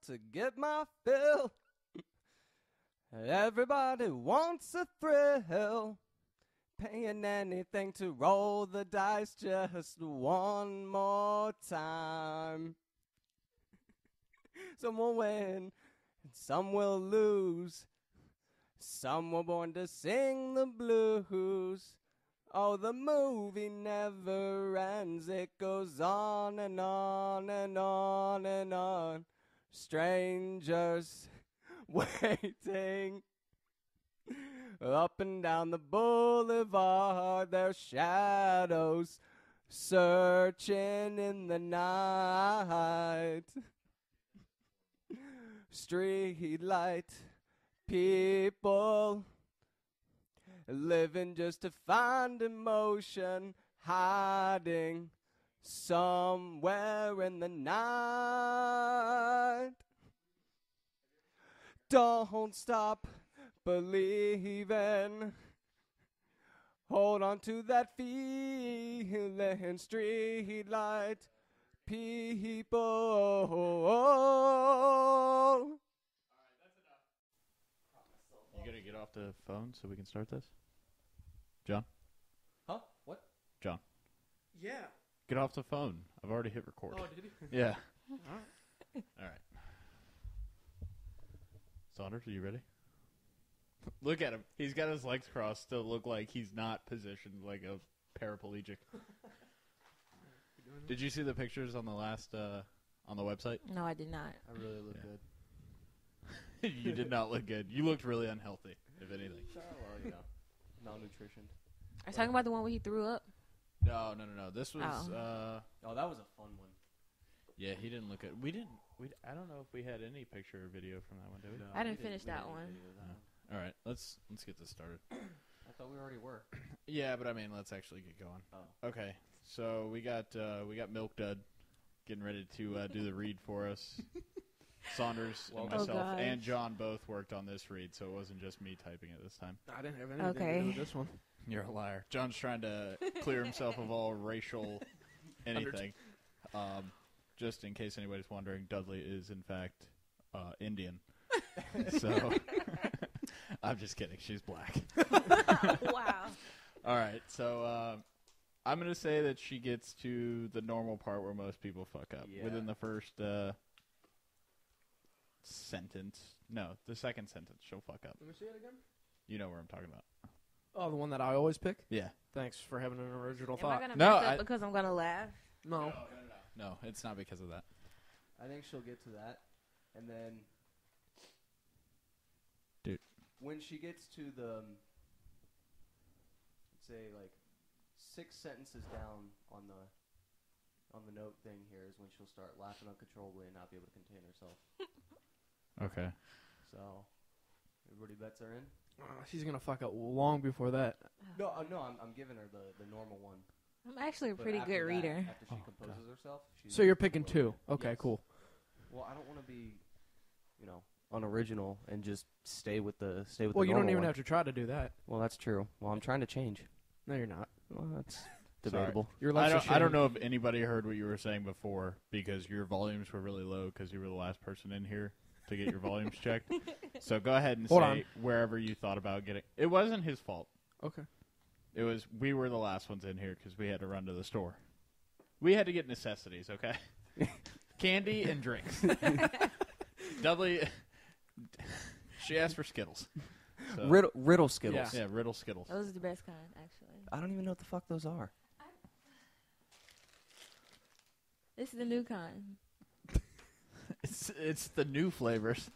to get my fill. Everybody wants a thrill. Paying anything to roll the dice just one more time. Some will win, and some will lose. Some were born to sing the blues. Oh, the movie never ends. It goes on and on and on and on. Strangers waiting up and down the boulevard. Their shadows searching in the night. Street light people living just to find emotion, hiding somewhere in the night. Don't stop believing. Hold on to that feeling. Street light people. You gotta get off the phone so we can start this? John? Huh? What? John. Yeah. Get off the phone. I've already hit record. Oh, did he? Yeah. All right. All right. Saunders, are you ready? Look at him. He's got his legs crossed to look like he's not positioned like a paraplegic. Did you see the pictures on the last on the website? No, I did not. I really look good. You did not look good. You looked really unhealthy, if anything. Well, you know, malnutrition. Are you talking about the one where he threw up? No. This was. Oh. Oh, that was a fun one. Yeah, he didn't look good. We didn't. I don't know if we had any picture or video from that one, did we? No, I didn't we finish that we one. didn't video that one. All right, let's get this started. I thought we already were. Yeah, but I mean, let's actually get going. Oh. Okay, so we got Milk Dud getting ready to do the read for us. Saunders and myself and John both worked on this read, so it wasn't just me typing it this time. I didn't have anything to do with this one. You're a liar. John's trying to clear himself of all racial anything. Just in case anybody's wondering, Dudley is in fact Indian. So I'm just kidding. She's black. Wow. All right, so I'm going to say that she gets to the normal part where most people fuck up. Yeah. Within the first sentence. No, the second sentence, she'll fuck up. Let me see it again. You know where I'm talking about. Oh, the one that I always pick? Yeah. Thanks for having an original Am thought. I gonna No, mess up because I'm gonna laugh? No. No, it's not because of that. I think she'll get to that, and then, dude, when she gets to the, let's say like 6 sentences down on the note thing here is when she'll start laughing uncontrollably and not be able to contain herself. Okay. So, everybody bets are in. She's gonna fuck up long before that. No, I'm giving her the normal one. I'm actually a But pretty after good that, reader. After she composes herself. So you're picking 2. Okay, Yes. cool. Well, I don't want to be, unoriginal and just stay with the Well, you don't normal even one. have to try to do that. Well, that's true. Well, I'm trying to change. No, you're not. Well, that's debatable. Your I life's a don't shame. know if anybody heard what you were saying before because your volumes were really low because you were the last person in here to get your volumes checked. So go ahead and Hold say on. wherever you thought about getting. It wasn't his fault. Okay. It was we were the last ones in here because we had to run to the store. We had to get necessities, okay? Candy and drinks. Dudley, she asked for Skittles. So. Riddle Skittles. Yeah, Riddle Skittles. Those are the best kind, actually. I don't even know what the fuck those are. This is the new kind. It's the new flavors.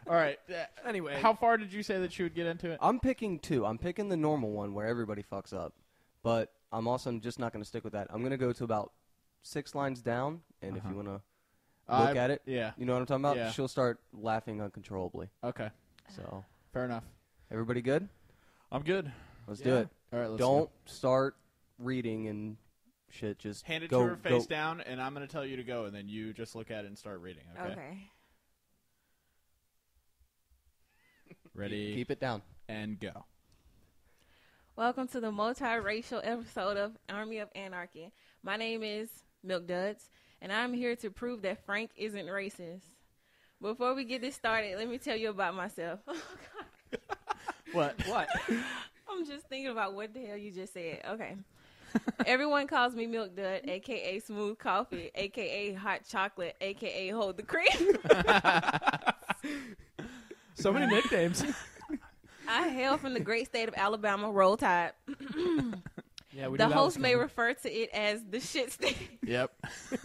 All right. Anyway. How far did you say that you would get into it? I'm picking 2. I'm picking the normal one where everybody fucks up. But I'm also just not going to stick with that. I'm going to go to about 6 lines down, and if you want to look at it, yeah. you know what I'm talking about? Yeah. She'll start laughing uncontrollably. Okay. So, Fair enough. everybody good? I'm good. Let's do it. All right, let's Don't start reading and shit. Just hand it go, to her face go. down, and I'm going to tell you to go, and then you just look at it and start reading, okay? Ready? Keep it down. And go. Welcome to the multiracial episode of Army of Anarchy. My name is Milk Duds, and I'm here to prove that Frank isn't racist. Before we get this started, let me tell you about myself. What? What? I'm just thinking about what the hell you just said. Okay. Everyone calls me Milk Dud, a.k.a. Smooth Coffee, a.k.a. Hot Chocolate, a.k.a. Hold the Cream. So many nicknames. I hail from the great state of Alabama, Roll Tide. Yeah, we The knew that host was may coming. refer to it as the shit state. Yep. I can't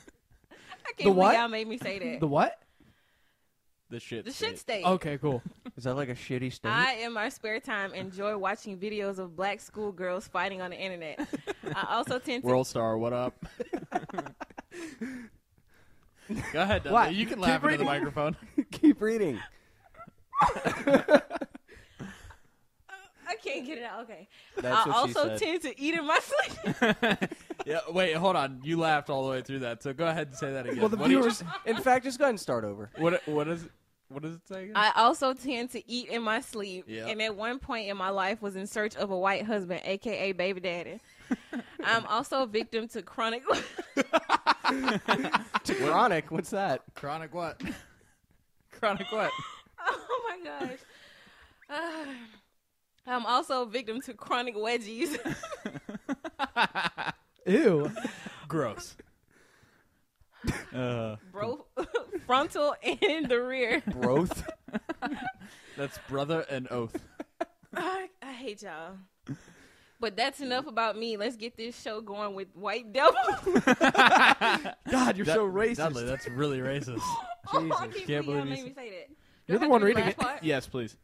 The believe what? y'all made me say that. The what? The shit. The shit state. Okay, cool. Is that like a shitty state? I, in my spare time, enjoy watching videos of black schoolgirls fighting on the internet. I also tend to... World Star, what up? Go ahead, Dudley. What? You can Keep laugh into the reading. microphone. Keep reading. I can't get it out. Okay. That's I what she also said. tend to eat in my sleep. Yeah, wait, hold on. You laughed all the way through that, so go ahead and say that again. Well, the What do you- viewers. In fact, just go ahead and start over. What does it say again? I also tend to eat in my sleep. Yeah. And at one point in my life was in search of a white husband, a.k.a. baby daddy. I'm also a victim to chronic... Chronic, what's that? Chronic what? Chronic what? Oh, my gosh. I'm also a victim to chronic wedgies. Ew. Gross. Frontal and in the rear. Growth. That's brother and oath. I hate y'all. But that's enough about me. Let's get this show going with White Devil. God, you're so racist. Dudley, that's really racist. I Jesus. can't Can't believe believe y'all you made me say that. Do You're I the have one to do reading last it. part? Yes, please.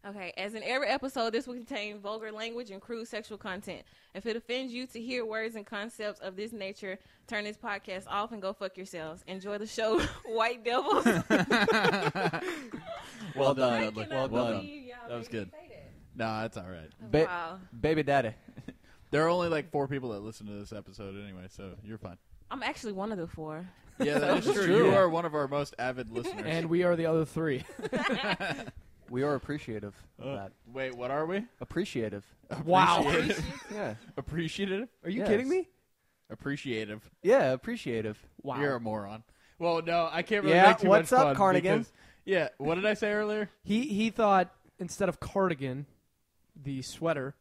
Okay, as in every episode, this will contain vulgar language and crude sexual content. If it offends you to hear words and concepts of this nature, turn this podcast off and go fuck yourselves. Enjoy the show, White Devils. Well done, I Dudley. cannot Well done. believe y'all That was made me good. say that. Nah, that's all right. Wow. Baby daddy. There are only like 4 people that listen to this episode anyway, so you're fine. I'm actually one of the 4. Yeah, that is true. true. You Yeah. are one of our most avid listeners. And we are the other 3. We are appreciative of that. Wait, what are we? Appreciative. Wow. Appreciative. Yeah. Appreciative? Are you Yes. kidding me? Appreciative. Yeah, appreciative. Wow. You're a moron. Well, no, I can't really Yeah, make too what's much up, fun Carnigan? because- yeah, what did I say earlier? He thought instead of cardigan, the sweater,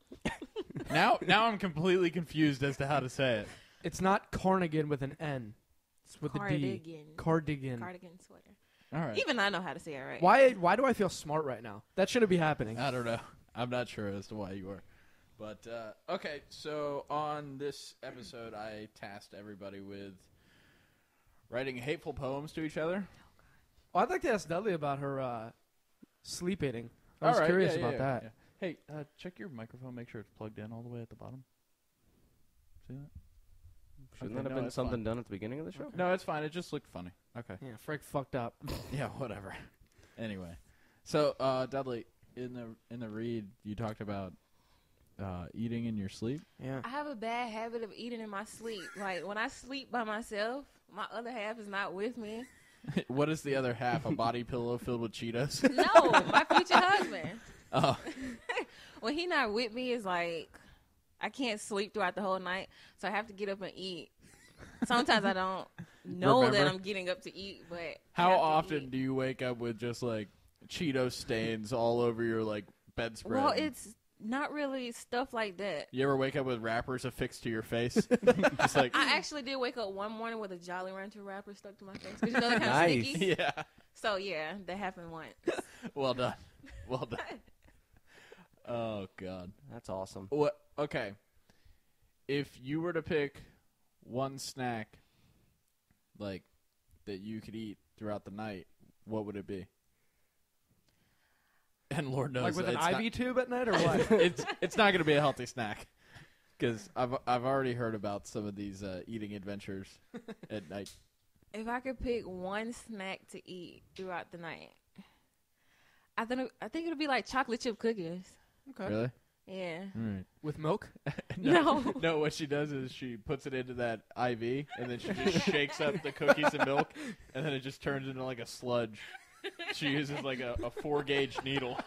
Now I'm completely confused as to how to say it. it's not carnigan with an N. It's with a D. Cardigan. Cardigan. Cardigan sweater. All right. Even I know how to say it right. Why do I feel smart right now? That shouldn't be happening. I don't know. I'm not sure as to why you were. But, okay, so on this episode, I tasked everybody with writing hateful poems to each other. Oh, I'd like to ask Dudley about her sleep eating. I was All right, curious yeah, about yeah, that. yeah. Hey, check your microphone. Make sure it's plugged in all the way at the bottom. See that? Shouldn't Okay, that have no, been it's something fine. done at the beginning of the show? No, it's fine. It just looked funny. Okay. Yeah, Frank fucked up. Yeah, whatever. Anyway, so Dudley, in the read, you talked about eating in your sleep. Yeah. I have a bad habit of eating in my sleep. Like, when I sleep by myself, my other half is not with me. What is the other half? A body pillow filled with Cheetos? No, my future husband. Oh, When he not with me, it's like I can't sleep throughout the whole night, so I have to get up and eat. Sometimes I don't know that Remember? I'm getting up to eat, but I how have to often eat. do you wake up with just like Cheeto stains all over your like bedspread? Well, it's not really stuff like that. You ever wake up with wrappers affixed to your face? Just like I actually did wake up one morning with a Jolly Rancher wrapper stuck to my face because you know they're kind of Nice. sticky. yeah. So yeah, that happened once. Well done. Well done. Oh God. That's awesome. What? Okay. If you were to pick one snack, like that you could eat throughout the night, what would it be? And Lord knows, Like with an it's IV tube at night or what? Not, it's not going to be a healthy snack because I've already heard about some of these eating adventures at night. If I could pick one snack to eat throughout the night, I think it would be like chocolate chip cookies. Okay. Really? Yeah. All right. With milk? No. No, what she does is she puts it into that IV, and then she just shakes up the cookies and milk, and then it just turns into like a sludge. She uses like a 4-gauge needle.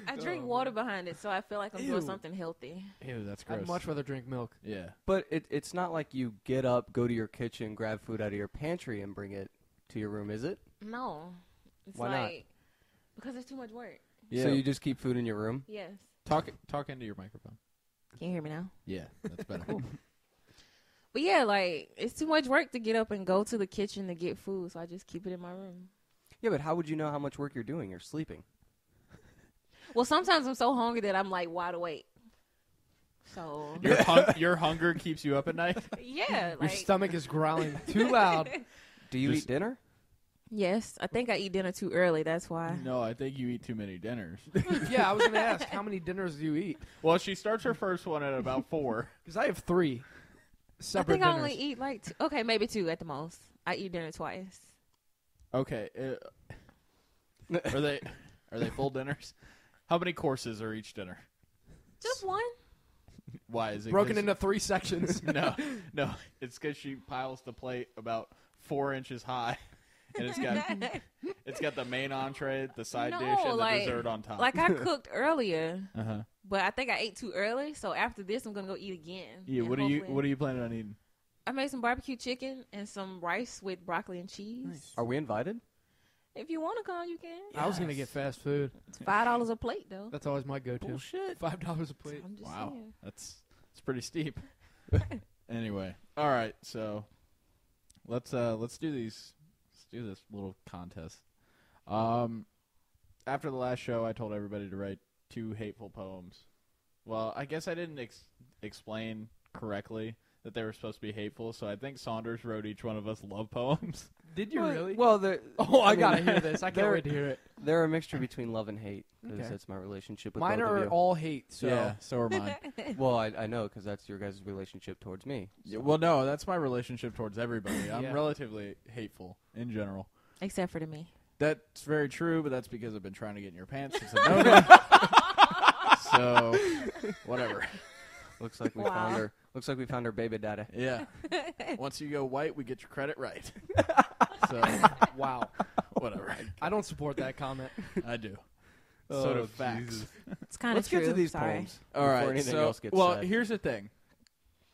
I drink water behind it, so I feel like I'm Ew. doing something healthy. Ew, that's gross. I'd much rather drink milk. Yeah. But it's not like you get up, go to your kitchen, grab food out of your pantry, and bring it to your room, is it? No. It's Why not? like, because it's too much work. Yeah. So you just keep food in your room? Yes. talk into your microphone. Can you hear me now? Yeah, that's better. But yeah, like, it's too much work to get up and go to the kitchen to get food, so I just keep it in my room. Yeah, but how would you know how much work you're doing? You're sleeping. Well, sometimes I'm so hungry that I'm, like, wide awake. So, Your hunger keeps you up at night? yeah. Your Like, stomach is growling too loud. Do you Just- eat dinner? yes, I think I eat dinner too early. That's why. No, I think you eat too many dinners. Yeah, I was going to ask, how many dinners do you eat? Well, she starts her first one at about 4. Because I have 3 I separate think I dinners. only eat, like, okay, maybe 2 at the most. I eat dinner twice. Okay. Are they full dinners? How many courses are each dinner? Just one. Why is it Broken 'cause- into 3 sections. No. It's because she piles the plate about 4 inches high, and it's got the main entree, the side dish, and the dessert on top. Like I cooked earlier, Uh-huh. but I think I ate too early. So after this, I'm gonna go eat again. Yeah. And What hopefully- are you planning on eating? I made some barbecue chicken and some rice with broccoli and cheese. Are we invited? If you want to come, you can. I was going to get fast food. It's $5 a plate though. That's always my go-to. Bullshit. $5 a plate. I'm just Wow, saying. that's pretty steep. Anyway, all right. So let's do these. Let's do this little contest. After the last show, I told everybody to write 2 hateful poems. Well, I guess I didn't explain correctly that they were supposed to be hateful, so I think Saunders wrote each one of us love poems. Did you really? Well, they're, Oh, I mean, got to hear this. I can't they're- wait to hear it. they're a mixture between love and hate, because Okay. that's my relationship with Mine both of are you. all hate, so Yeah, so are mine. Well, I know, because that's your guys' relationship towards me. Yeah, well, no, that's my relationship towards everybody. I'm Yeah. relatively hateful in general. Except for to me. That's very true, but that's because I've been trying to get in your pants since I've known you. So, whatever. Looks like we Wow. found her. Looks like we found her baby daddy. Yeah. Once you go white, we get your credit right. So, wow. whatever. I don't support that comment. I do. Oh, So do facts. Jesus. It's kind of Let's true. get to these Sorry. poems. All before right. anything So, else gets well, said. here's the thing.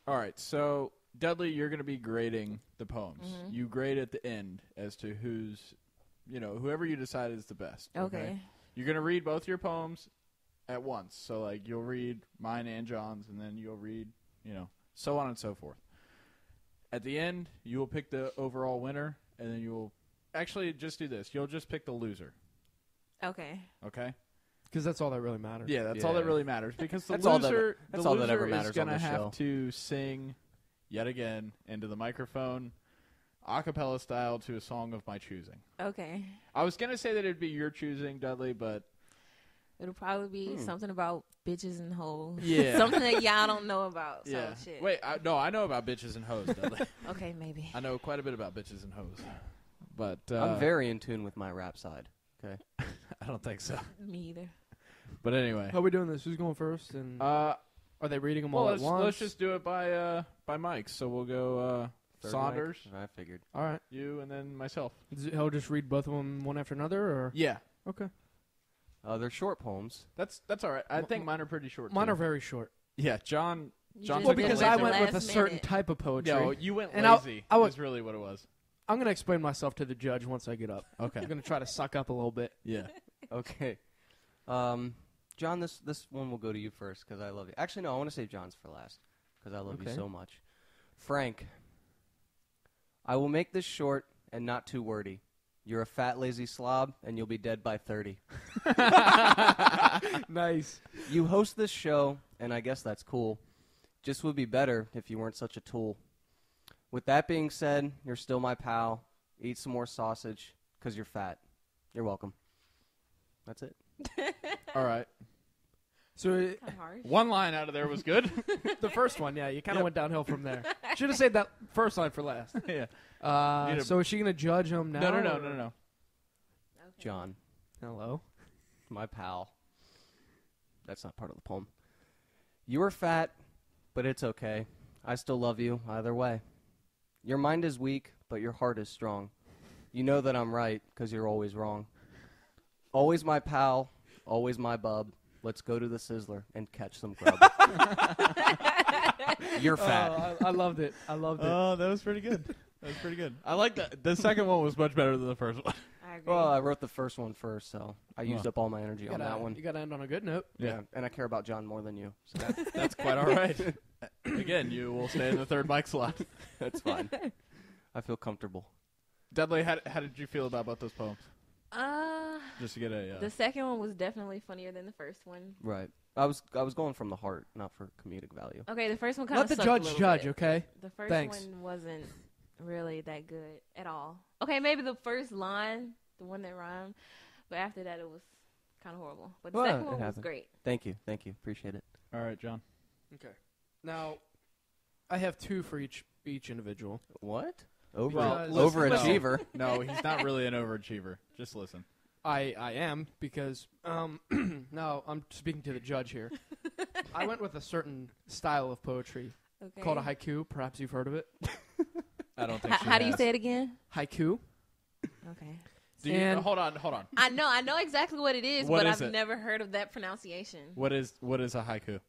All right. So, Dudley, you're going to be grading the poems. Mhm. You grade at the end as to whoever you decide is the best. Okay. You're going to read both your poems at once. So, like, you'll read mine and John's, and then you'll read, so on and so forth. At the end, you will pick the overall winner, and then you will actually just do this. You'll just pick the loser. Okay. Okay? Because that's all that really matters. Yeah, that's all that Yeah. really matters. Because the That's all that- loser, that's the all loser that ever is matters going on to this have show. to sing yet again into the microphone, a cappella style, to a song of my choosing. Okay. I was going to say that it'd be your choosing, Dudley, but It'll probably be something about bitches and hoes. Yeah. Something that y'all don't know about. yeah. So shit. Wait, I know about bitches and hoes, Dudley. Okay, maybe. I know quite a bit about bitches and hoes. But I'm very in tune with my rap side. Okay. I don't think so. Me either. But anyway. How are we doing this? Who's going first? And are they reading them all Well, at once? let's just do it by mics. So we'll go Third Saunders, mic? I figured. All right. you, and then myself. He'll just read both of them one after another, or Yeah. okay. They're short poems. That's all right. I think mine are pretty short. Mine too. are very short. Yeah, John. You John just Well, took it because lazy. I went with a last certain minute. type of poetry. No, you went And lazy. I was- is really what it was. I'm going to explain myself to the judge once I get up. Okay. I'm going to try to suck up a little bit. Yeah. Okay. John, this one will go to you first because I love you. Actually, no, I want to save John's for last because I love you Okay. so much. Frank, I will make this short and not too wordy. You're a fat, lazy slob, and you'll be dead by 30. Nice. You host this show, and I guess that's cool. Just would be better if you weren't such a tool. With that being said, you're still my pal. Eat some more sausage because you're fat. You're welcome. That's it. All right. So Kind of harsh. One line out of there was good. the first one, yeah, you kind of Yep. went downhill from there. Should have saved that first line for last. yeah. Need a- So is she going to judge him now? No. or- Okay. John, Hello. my pal. That's not part of the poem. You are fat, but it's okay. I still love you either way. Your mind is weak, but your heart is strong. You know that I'm right because you're always wrong. Always my pal, always my bub. Let's go to the Sizzler and catch some grub. You're fat. Oh, I loved it. I loved it. Oh, that was pretty good. That was pretty good. I like that. The second one was much better than the first one. I agree. Well, I wrote the first one first, so I used up all my energy on that one. You gotta end on a good note. Yeah, and I care about John more than you, so That's quite all right. Again, you will stay in the third mic slot. that's fine. I feel comfortable. Dudley, how did you feel about both those poems? Just to get the second one was definitely funnier than the first one. Right. I was going from the heart, not for comedic value. Okay, the first one kind of Let the judge judge, bit. okay? The first Thanks. one wasn't really that good at all. Okay, maybe the first line, the one that rhymed, but after that it was kind of horrible. But the second one was great. Thank you, appreciate it. All right, John. Okay. Now, I have 2 for each individual. What? Overachiever. No, he's not really an overachiever. Just listen. I am, because now I'm speaking to the judge here. I went with a certain style of poetry called a haiku. Perhaps you've heard of it. I don't think she How do you has. say it again? Haiku. Okay. Hold on. I know exactly what it is, What but is I've it? never heard of that pronunciation. What is a haiku?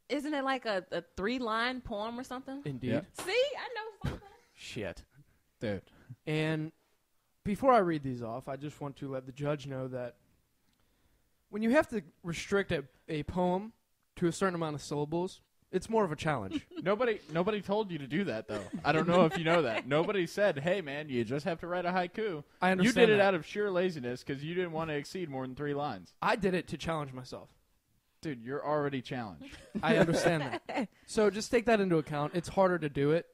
Isn't it like a 3-line poem or something? Indeed. Yep. See, I know something. Shit. Dude. And before I read these off, I just want to let the judge know that when you have to restrict a poem to a certain amount of syllables, it's more of a challenge. Nobody told you to do that, though. I don't know if you know that. Nobody said, hey, man, you just have to write a haiku. I understand You did it that. out of sheer laziness because you didn't want to exceed more than 3 lines. I did it to challenge myself. Dude, you're already challenged. I understand that. So just take that into account. It's harder to do it,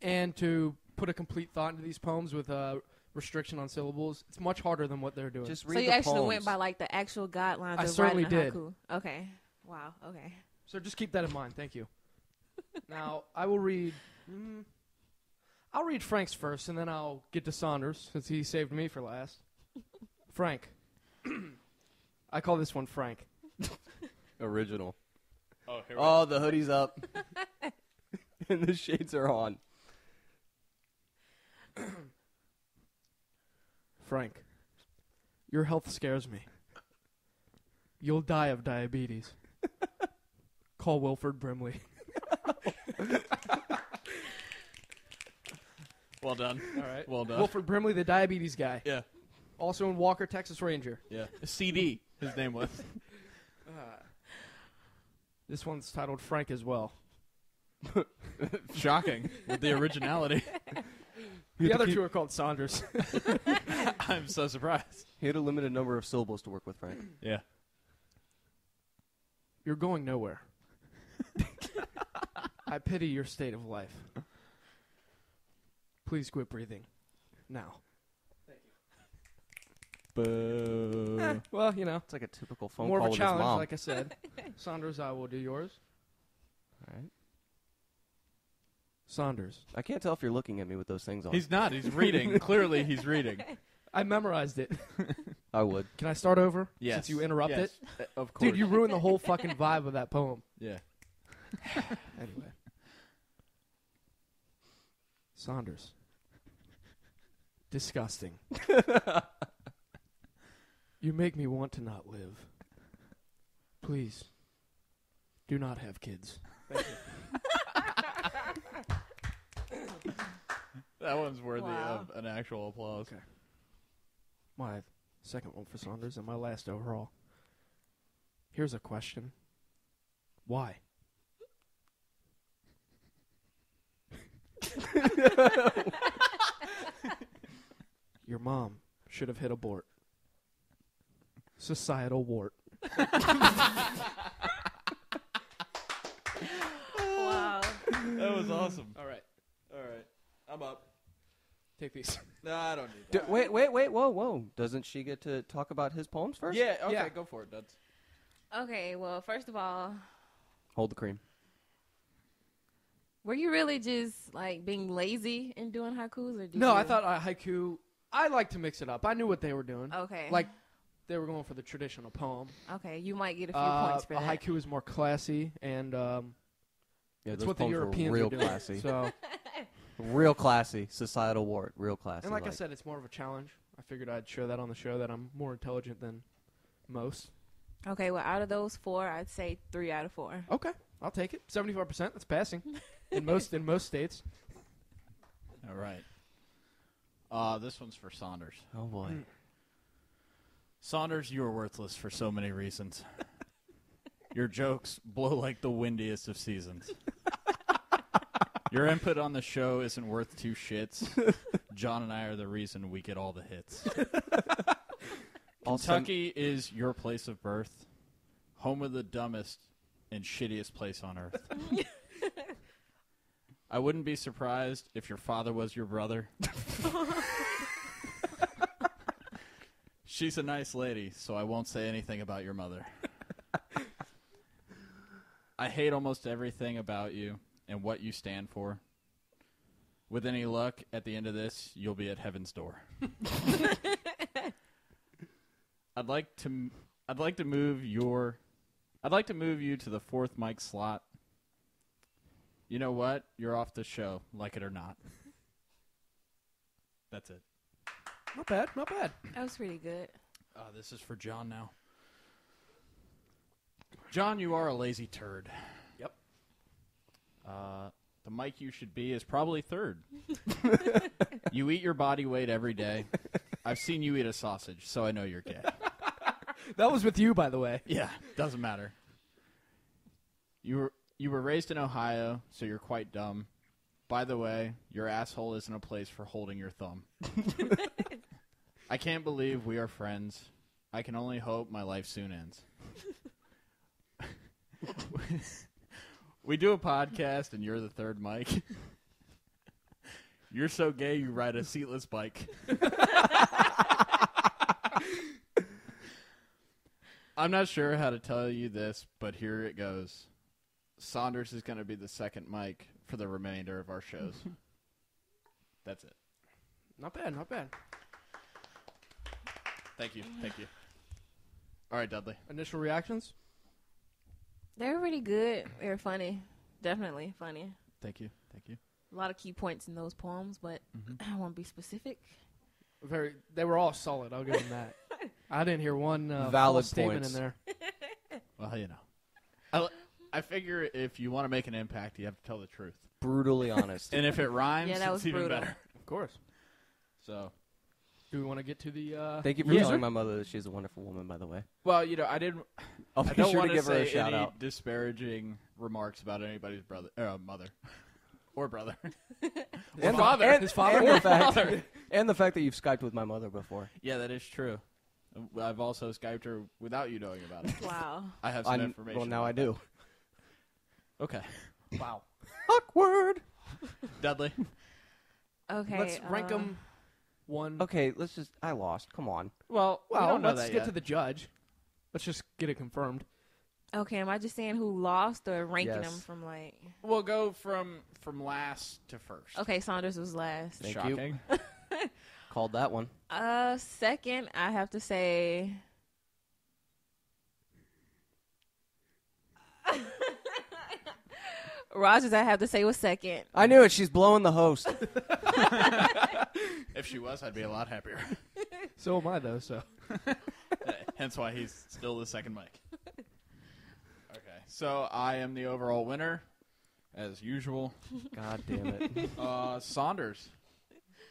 and to put a complete thought into these poems with a restriction on syllables, it's much harder than what they're doing. Just read So the you actually poems. went by like the actual guidelines I of certainly writing a did. haiku. Okay. Wow. Okay. So just keep that in mind. Thank you. Now, I will read... I'll read Frank's first, and then I'll get to Saunders, since he saved me for last. Frank. I call this one Frank. Original. Oh, here Oh, the hoodie's up. And the shades are on. Frank, your health scares me. You'll die of diabetes. Call Wilford Brimley. Well done. All right. Well done. Wilford Brimley, the diabetes guy. Yeah. Also in Walker, Texas Ranger. Yeah. CD, his name was. This one's titled Frank as well. Shocking with the originality. The other 2 are called Saunders. I'm so surprised. He had a limited number of syllables to work with, Frank. Yeah. You're going nowhere. I pity your state of life. Please quit breathing. Now. Boo. Well, you know, It's like a typical phone more call of a with his challenge, mom. like I said. Saunders, I will do yours. All right. Saunders. I can't tell if you're looking at me with those things on. He's not. He's reading. Clearly, he's reading. I memorized it. I would. Can I start over? Yes. Since you interrupted Yes. it? Of course. Dude, you ruined the whole fucking vibe of that poem. Yeah. Anyway. Saunders. Disgusting. You make me want to not live. Please, do not have kids. That one's worthy Wow. of an actual applause. Okay. My second one for Saunders and my last overall. Here's a question. Why? Your mom should have hit abort. Societal wart. Wow. That was awesome. All right. All right. I'm up. Take these. No, I don't need that. Wait, whoa. Doesn't she get to talk about his poems first? Yeah, okay, Yeah. go for it, Duds. Okay, well, first of all, Hold the cream. were you really just like being lazy and doing haikus, or did No, you? I thought haiku. I like to mix it up. I knew what they were doing. Okay. Like, they were going for the traditional poem. Okay, you might get a few points for a that. haiku is more classy, and Yeah, it's those what the poems were Europeans real are doing. classy. So, Real classy. Societal wart. Real classy. and like I said, it's more of a challenge. I figured I'd show that on the show that I'm more intelligent than most. Okay, well, out of those 4, I'd say 3 out of 4. Okay, I'll take it. 75%. That's passing in most states. All right. This one's for Saunders. Oh boy. Saunders, you are worthless for so many reasons. Your jokes blow like the windiest of seasons. Your input on the show isn't worth two shits. John and I are the reason we get all the hits. Kentucky is your place of birth, home of the dumbest and shittiest place on earth. I wouldn't be surprised if your father was your brother. She's a nice lady, so I won't say anything about your mother. I hate almost everything about you and what you stand for. With any luck, at the end of this, you'll be at heaven's door. I'd like to move you to the fourth mic slot. You know what? You're off the show, like it or not. That's it. Not bad, not bad. That was pretty good. This is for John now. John, you are a lazy turd. Yep. The mic you should be is probably third. You eat your body weight every day. I've seen you eat a sausage, so I know you're gay. That was with you, by the way. Yeah, doesn't matter. You were raised in Ohio, so you're quite dumb. By the way, your asshole isn't a place for holding your thumb. I can't believe we are friends. I can only hope my life soon ends. We do a podcast, and you're the third mic. You're so gay, you ride a seatless bike. I'm not sure how to tell you this, but here it goes. Saunders is going to be the second mic for the remainder of our shows. That's it. Not bad, not bad. Thank you. Thank you. All right, Dudley. Initial reactions? They were pretty good. They were funny. Definitely funny. Thank you. Thank you. A lot of key points in those poems, but I won't be specific. They were all solid. I'll give them that. I didn't hear one Valid false statement points in there. Well, you know. I figure if you want to make an impact, you have to tell the truth. Brutally honest. And if it rhymes, Yeah, that was it's even brutal. better. Of course. So, Do we want to get to the... Thank you for telling my mother that she's a wonderful woman, by the way. well, you know, I didn't. I'll I be don't sure want to give her say a shout any out. disparaging remarks about anybody's mother, or brother. And father. His father. And the fact that you've Skyped with my mother before. Yeah, that is true. I've also Skyped her without you knowing about it. Wow. I have some information. Well, now I about do. that. Okay. Wow. Awkward. Dudley. Okay. Let's rank them one. Okay, I lost. Come on. Well, we Well, don't know let's that get yet. to the judge. Let's just get it confirmed. Okay, am I just saying who lost or ranking Yes. them from like... We'll go from last to first. Okay, Saunders was last. Thank you. Shocking. Called that one. Second, I have to say... Rogers, I have to say, was second. I knew it. She's blowing the host. If she was, I'd be a lot happier. So am I, though, so. Hence why he's still the second mic. Okay, so I am the overall winner, as usual. God damn it. Saunders,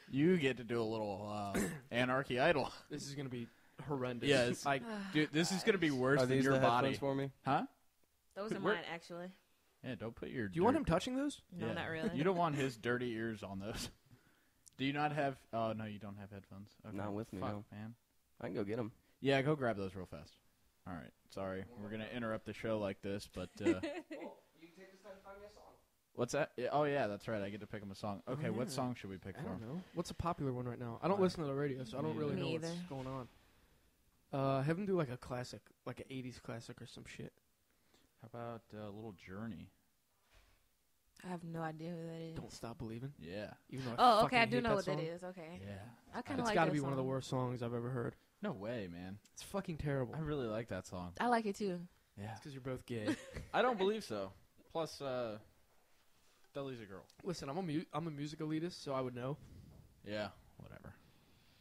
you get to do a little Anarchy Idol. This is going to be horrendous. Yeah, it's dude, this is gonna be worse Are than these your the body, headphones for me? huh? Those are Where- mine, actually. Yeah, don't put your. Do you want him touching those? No, not really. You don't want his dirty ears on those. Do you not have? Oh no, you don't have headphones. Okay. Not with me, Fuck, no. man. I can go get them. Yeah, go grab those real fast. All right, sorry, we're gonna interrupt the show like this, but. What's that? Yeah, oh yeah, that's right. I get to pick him a song. Okay, what song should we pick I for don't him? know. What's a popular one right now? I don't listen to the radio, so I don't really Me know what's either. going on. Have him do like a classic, like an 80s classic or some shit. How about a little Journey? I have no idea who that is. Don't Stop Believing. Yeah. Even though Oh, fucking okay, I do hate know that what song. that is. Okay. Yeah. I kind of It's like got to that be one of the song. worst songs I've ever heard. No way, man. It's fucking terrible. I really like that song. I like it too. Yeah. It's because you're both gay. I don't believe so. Plus, Dudley's a girl. Listen, I'm a music elitist, so I would know. Yeah. Whatever.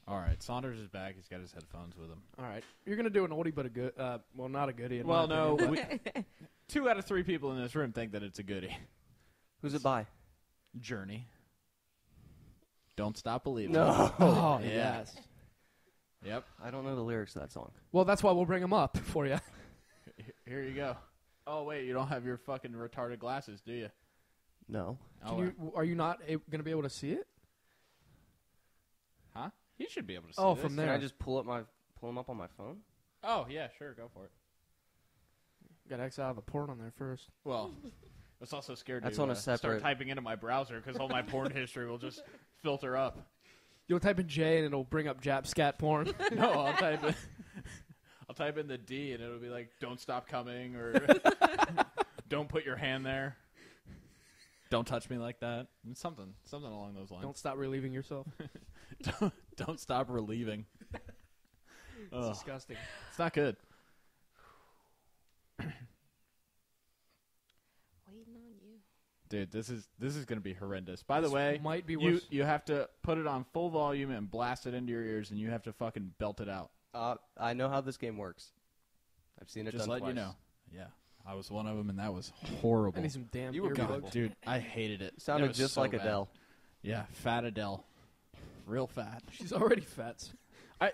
All right. Saunders is back. He's got his headphones with him. All right, you're gonna do an oldie but a good. Well, not a goodie. In Well, my no. opinion, but 2 out of 3 people in this room think that it's a goodie. Who's it by? Journey. Don't Stop Believing. No. oh Yeah. yes. Yep. I don't know the lyrics to that song. Well, that's why we'll bring them up for you. Here you go. Oh, wait, you don't have your fucking retarded glasses, do you? No. Are you not going to be able to see it? Huh? You should be able to see Oh, this. from there. Can I just pull them up on my phone? Oh, yeah, sure, go for it. Got to X out of the porn on there first. Well, I was also scared That's to on a start separate- typing into my browser because all my porn history will just filter up. You'll type in J and it'll bring up Jap scat porn. No, I'll type in the D and it'll be like, don't stop coming, or don't put your hand there. Don't touch me like that. Something along those lines. Don't stop relieving yourself. Don't stop relieving. It's disgusting. It's not good. Waiting on you. Dude, this is going to be horrendous. By the This way, might be worse. you have to put it on full volume and blast it into your ears, and you have to fucking belt it out. I know how this game works. I've seen it Just done let twice. you know. Yeah, I was one of them, and that was horrible. I need some damn You were earbuds. beautiful. Dude, I hated it. It sounded It was just so like bad. Adele. Yeah, fat Adele. Real fat. She's already fat. I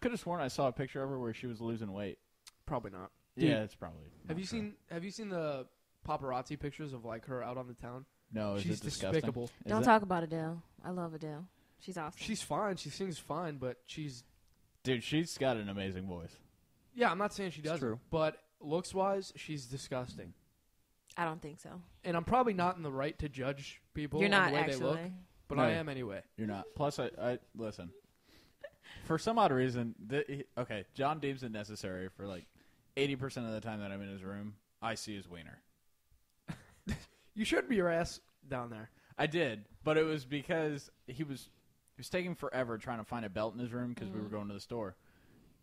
could have sworn I saw a picture of her where she was losing weight. Probably not. Dude, Yeah, it's probably. Have not you true. seen the paparazzi pictures of like her out on the town? No, is She's it disgusting? despicable. Is Don't it? talk about Adele. I love Adele. She's awesome. She's fine. She sings fine, but Dude, she's got an amazing voice. yeah. I'm not saying she doesn't, true. but looks wise, she's disgusting. I don't think so. And I'm probably not in the right to judge people You're on not the way actually. they look, but No. I am anyway. You're not. Plus, I listen. For some odd reason, okay, John deems it necessary for like 80% of the time that I'm in his room, I see his wiener. You should be your ass down there. I did, but it was because he was taking forever trying to find a belt in his room because we were going to the store.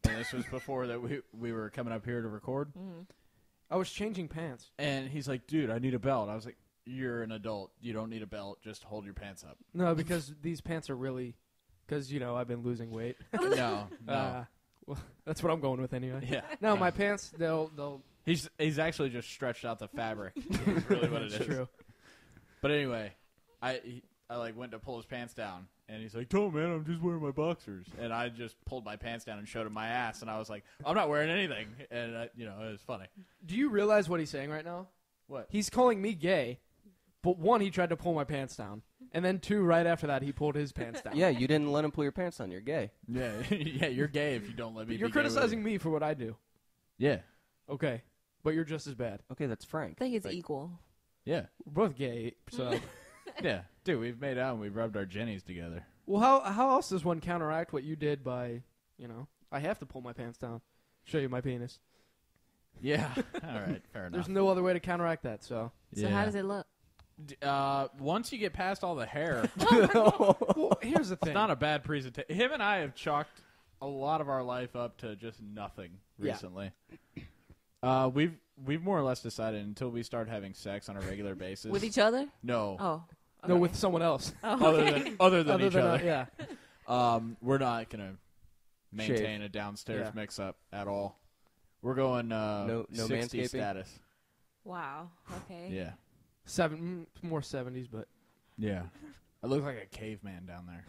And this was before that we were coming up here to record. I was changing pants. And he's like, dude, I need a belt. I was like, you're an adult. You don't need a belt. Just hold your pants up. No, because these pants are really, because I've been losing weight. No. Well, that's what I'm going with anyway. Yeah. No, my pants, they'll. He's actually just stretched out the fabric. That's really what it is. It's true. But anyway, I like went to pull his pants down, and he's like, "No, man, I'm just wearing my boxers." And I just pulled my pants down and showed him my ass, and I was like, "I'm not wearing anything." And it was funny. Do you realize what he's saying right now? What? He's calling me gay, but one, he tried to pull my pants down, and then two, right after that, he pulled his pants down. Yeah, you didn't let him pull your pants down. You're gay. Yeah, yeah, you're gay if you don't let me. But you're be gay with criticizing you. me for what I do. Yeah, Okay, but you're just as bad. Okay, that's Frank. I think it's Like, equal. yeah, We're both gay, so. yeah. Dude, we've made out and we've rubbed our jennies together. Well, how else does one counteract what you did by, I have to pull my pants down, show you my penis. Yeah. All right. Fair enough. There's no other way to counteract that, so. So how does it look? Once you get past all the hair, Well, here's the thing. it's not a bad presentation. Him and I have chalked a lot of our life up to just nothing Yeah. recently. We've more or less decided until we start having sex on a regular basis. With each other? No. Oh. No, okay. with someone else. Oh, Other okay. than other than each other. Yeah. We're not gonna maintain Shave. a downstairs Yeah. mix up at all. We're going No 60 manscaping? status. Wow. Okay. Yeah. More 70s, but Yeah. I look like a caveman down there.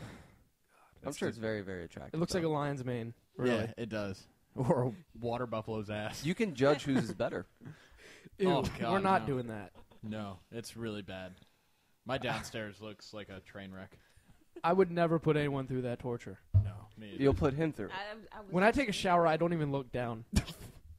I'm sure it's very, very attractive. it looks like a lion's mane. Really. Yeah, it does. Or a water buffalo's ass. You can judge whose is better. Ew, Oh, God, we're not no. doing that. No, it's really bad. My downstairs looks like a train wreck. I would never put anyone through that torture. No, me either. You'll put him through. When I take a shower, I don't even look down.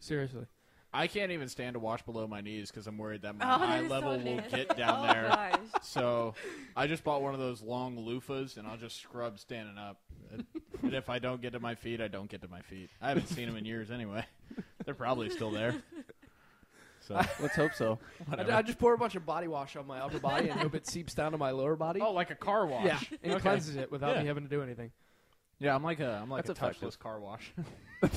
Seriously. I can't even stand to wash below my knees because I'm worried that my Oh, that eye is so level will nasty. get down Oh, there. gosh. So I just bought one of those long loofahs, and I'll just scrub standing up. And if I don't get to my feet, I don't get to my feet. I haven't seen them in years anyway. They're probably still there. So Let's hope so. whatever. I just pour a bunch of body wash on my upper body and hope it seeps down to my lower body. Oh, like a car wash. yeah, and it Okay. cleanses it without Yeah. me having to do anything. Yeah, I'm like a That's effective. touchless car wash. Oh my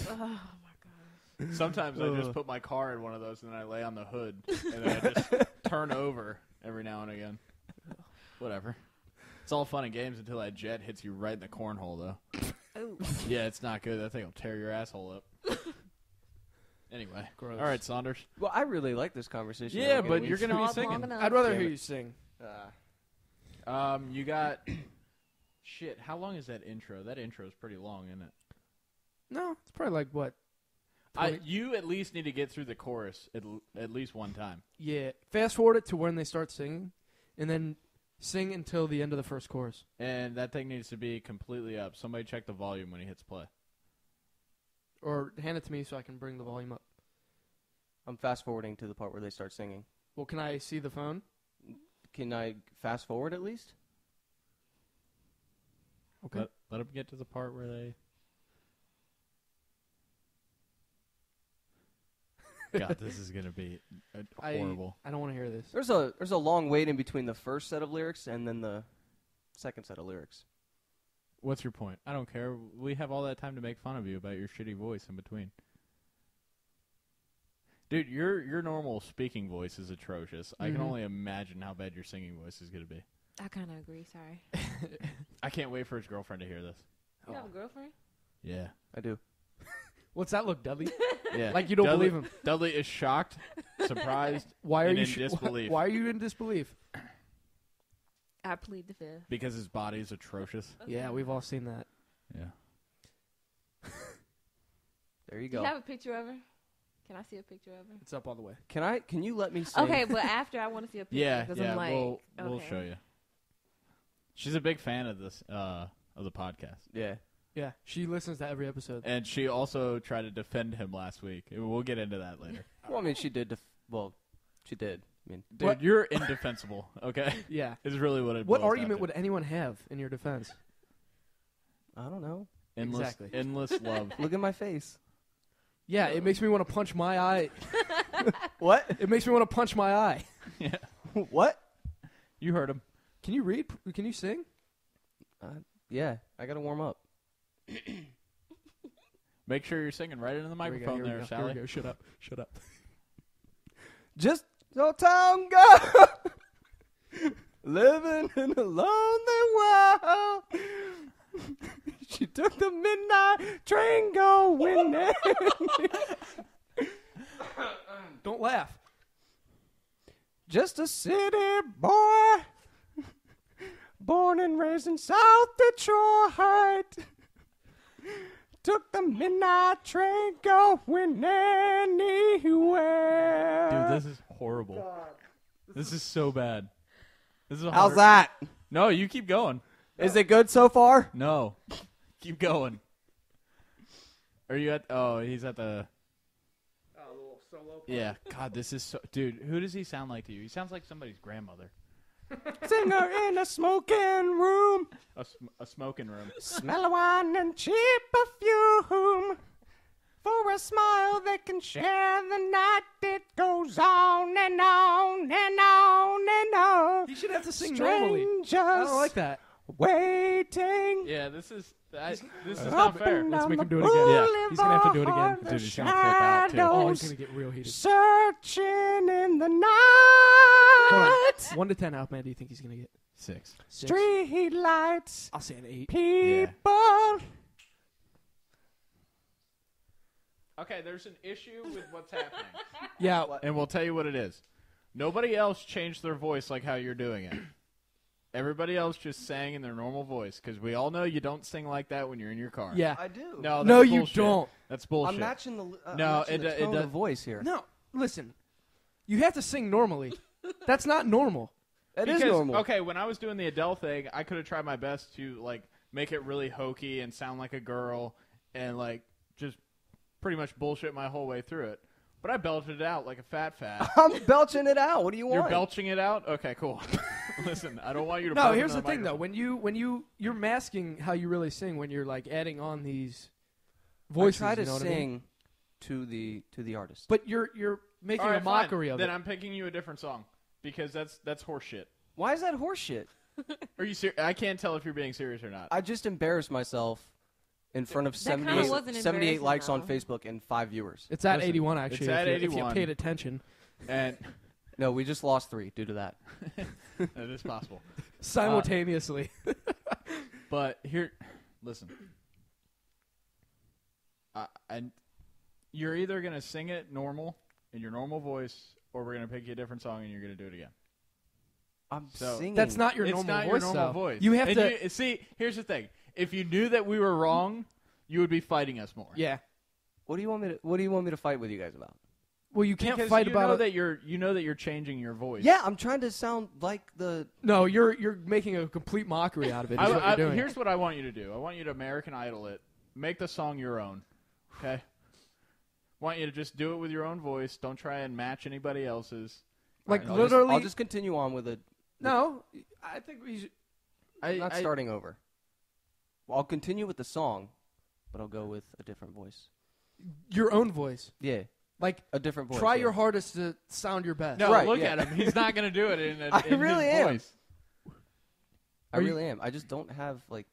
god. Sometimes I just put my car in one of those and then I lay on the hood and then I just turn over every now and again. Whatever. It's all fun and games until that jet hits you right in the cornhole, though. Oh. Yeah, it's not good. That thing will tear your asshole up. Anyway. Gross. All right, Saunders. Well, I really like this conversation. Yeah, Okay, but we- you're going to be Talk long singing. enough. I'd rather Damn hear it. you sing. You got... Shit, how long is that intro? That intro is pretty long, isn't it? No, it's probably like what? 20? You at least need to get through the chorus at least one time. Yeah. Fast forward it to when they start singing, and then sing until the end of the first chorus. And that thing needs to be completely up. Somebody check the volume when he hits play. Or hand it to me so I can bring the volume up. I'm fast forwarding to the part where they start singing. Well, can I see the phone? Can I fast forward at least? Okay. Let them get to the part where they... God, this is going to be horrible. I don't want to hear this. There's a long wait in between the first set of lyrics and then the second set of lyrics. What's your point? I don't care. We have all that time to make fun of you about your shitty voice in between. Dude, your normal speaking voice is atrocious. I can only imagine how bad your singing voice is going to be. I kind of agree. Sorry. I can't wait for his girlfriend to hear this. You have a girlfriend? Yeah. I do. What's that look, Dudley? Yeah. Like you don't believe him. Dudley is shocked, surprised, Why are and you in disbelief. Why are you in disbelief? I plead the fifth. Because his body is atrocious. Okay. Yeah, we've all seen that. Yeah. There you Do go. you have a picture of her? Can I see a picture of her? It's up all the way. Can you let me see? Okay, but after I want to see a picture. Yeah, 'cause yeah. I'm like, We'll okay. show you. She's a big fan of this of the podcast. Yeah. Yeah, she listens to every episode. And she also tried to defend him last week. We'll get into that later. Well, I mean, she did. She did. I mean, Dude, What? you're indefensible, okay? Yeah. Is really what it What boils argument down to. would anyone have in your defense? I don't know. Exactly. Endless love. Look at my face. Yeah, it makes me want to punch my eye. What? It makes me want to punch my eye. Yeah. What? You heard him. Can you read? Can you sing? Yeah, I gotta warm up. Make sure you're singing right into the microphone there, Sally. Here we go. Shut up. Shut up. Just so town girl, living in a lonely world. She took the midnight train going in. Don't laugh. Just a city boy, born and raised in South Detroit. Took the midnight train going anywhere. Dude, this is horrible. This is so bad. This is a How's hard- that? No, you keep going. Is it good so far? No. Keep going. Are you at... Oh, he's at the... Oh, a little solo. Yeah. God, this is so... Dude, who does he sound like to you? He sounds like somebody's grandmother. Singer in a smoking room. A smoking room. Smell of wine and cheap perfume. For a smile they can share the night. It goes on and on and on and on. You should have to sing normally. Strangers I don't like that. waiting. Yeah, this is not fair. Let's make him do it again. Yeah. He's gonna have to do it again. Dude, he's gonna flip out, too. Oh, he's gonna get real heated. Searching in the Hold night. on. 1 to 10, how mad do you think he's gonna get? 6. Six? Street lights. I'll say an 8. People. Okay, there's an issue with what's happening. Yeah. And we'll tell you what it is. Nobody else changed their voice like how you're doing it. Everybody else just sang in their normal voice, because we all know you don't sing like that when you're in your car. Yeah. I do. No, No, that's you bullshit. don't. That's bullshit. I'm matching the No, matching the it tone does- of voice here. No, listen. You have to sing normally. That's not normal. It is Because, normal. Okay, when I was doing the Adele thing, I could have tried my best to like make it really hokey and sound like a girl and like just pretty much bullshit my whole way through it. But I belted it out like a fat. I'm belching it out. What do you want? You're belching it out? Okay, cool. Listen, I don't want you to No, burp here's into the thing though. microphone. When you're masking how you really sing when you're like adding on these voices. I try to you know what I mean? sing to the artist. But you're making All right, a mockery fine. of Then it. I'm picking you a different song because that's horseshit. Why is that horseshit? Are you serious? I can't tell if you're being serious or not. I just embarrassed myself in front of That kinda 78, wasn't 78 embarrassing, likes on though. Facebook and 5 viewers. It's at Listen, 81 actually. it's at if you 81. paid attention. And No, we just lost 3 due to that. it is possible. Simultaneously. But here, listen. And you're either going to sing it normal, in your normal voice, or we're going to pick you a different song and you're going to do it again. I'm So- singing. That's not your It's normal not voice. your normal though. voice. You have And to. see, here's the thing. If you knew that we were wrong, you would be fighting us more. Yeah. What do you want me to fight with you guys about? Well, you can't Because fight you about know it. that you're changing your voice. Yeah, I'm trying to sound like the. No, you're making a complete mockery out of it. Is what you're doing. Here's what I want you to do. I want you to American Idol it. Make the song your own. Okay? Want you to just do it with your own voice. Don't try and match anybody else's. Like I'll literally. I'll just continue on with it. No, I think we should. I'm not starting over. Well, I'll continue with the song, but I'll go with a different voice. Your own voice. Yeah, Like a different voice. try yeah. your hardest to sound your best. No, Right, look yeah. at him. He's not going to do it in I in really his am. voice. I really am. I just don't have I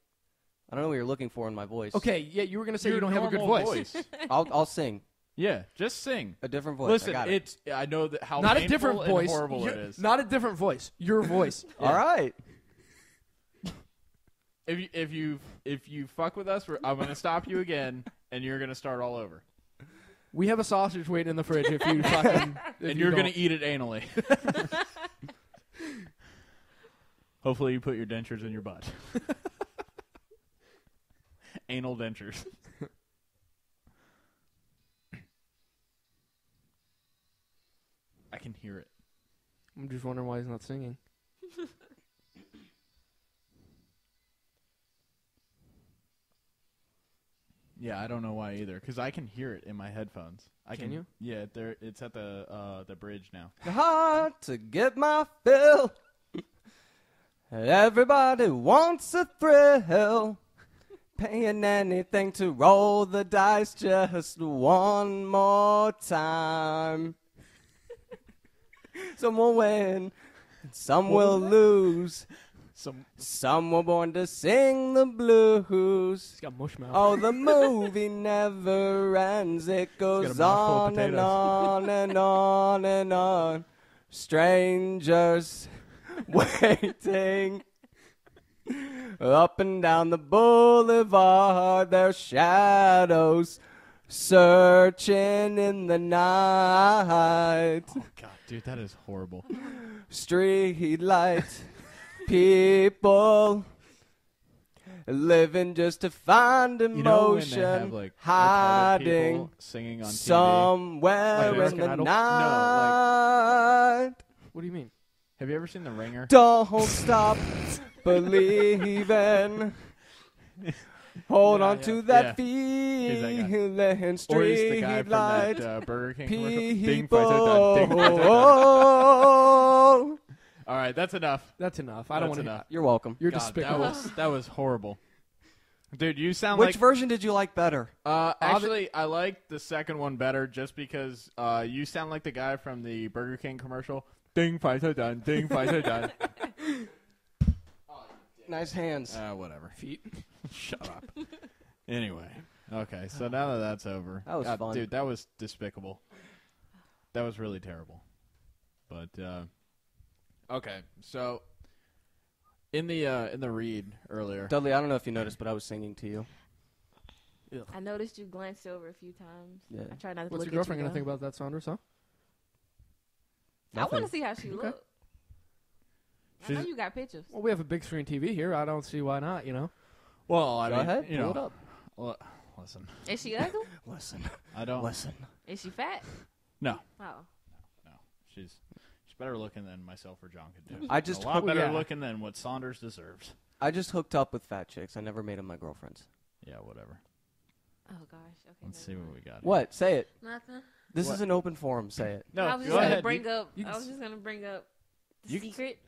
don't know what you're looking for in my voice. Okay, yeah, you were gonna say Your you don't have a good normal voice. I'll sing Yeah, just sing. a different voice. Listen, I got it. I know that how Not a painful different and voice. horrible it is. Not a different voice. Your voice. All right. If you fuck with us, I'm going to stop you again, and you're going to start all over, We have a sausage waiting in the fridge if you fucking. and you're going to eat it anally. Hopefully, you put your dentures in your butt. Anal dentures. I can hear it. I'm just wondering why he's not singing. Yeah, I don't know why either, because I can hear it in my headphones. Can you? Yeah, it's at the bridge now. Hard to get my fill. Everybody wants a thrill. Paying anything to roll the dice just one more time. Some will win, some will lose. Some were born to sing the blues. He's got mush mouth. Oh, the movie never ends. It goes mouthful of on and potatoes. on and on and on. Strangers waiting up and down the boulevard. Their shadows searching in the night. Oh God, dude, that is horrible. Street light people living just to find You know when emotion, they have like retarded hiding people singing on TV? somewhere Like in American the Idol? night. What do you mean? Have you ever seen The Ringer? Don't stop believing. Hold Yeah, on yeah. to that Yeah. He's that guy. feeling. Or he's the Street guy from light that Burger King commercial. Ding, people. fights are done. Ding, fights are done. All right, that's enough. That's enough. I don't That's want enough. You're welcome. You're God, despicable. that was horrible. Dude, you sound Which like... version did you like better? Actually, I like the second one better just because you sound like the guy from the Burger King commercial. Ding, fights are done. Ding, fights are done. Nice hands. Whatever. Feet. Shut up. Anyway. Okay, so now that that's over. That was fun. Dude, that was despicable. That was really terrible. But, okay, so... In the read earlier... Dudley, I don't know if you noticed, but I was singing to you. I noticed you glanced over a few times. Yeah. I try not to What's look your at girlfriend you. gonna think about that, Saunders? Huh? I want to Nothing. see how she Okay. looks. I know you got pictures. Well, we have a big screen TV here. I don't see why not. You know. Well, I Go mean, ahead, you pull know... it up. Well, listen. Is she ugly? Listen. I don't... Listen. Is she fat? No. Oh. No. She's better looking than myself or John could do. I just a lot hope- better yeah. looking than what Saunders deserves. I just hooked up with fat chicks. I never made them my girlfriends. Yeah, whatever. Oh gosh. Okay. Let's see never what mind. we got. What? Say it. Nothing. This What? is an open forum. Say it. No, I was go just ahead. gonna bring up. you I can was just gonna bring up the You can- secret.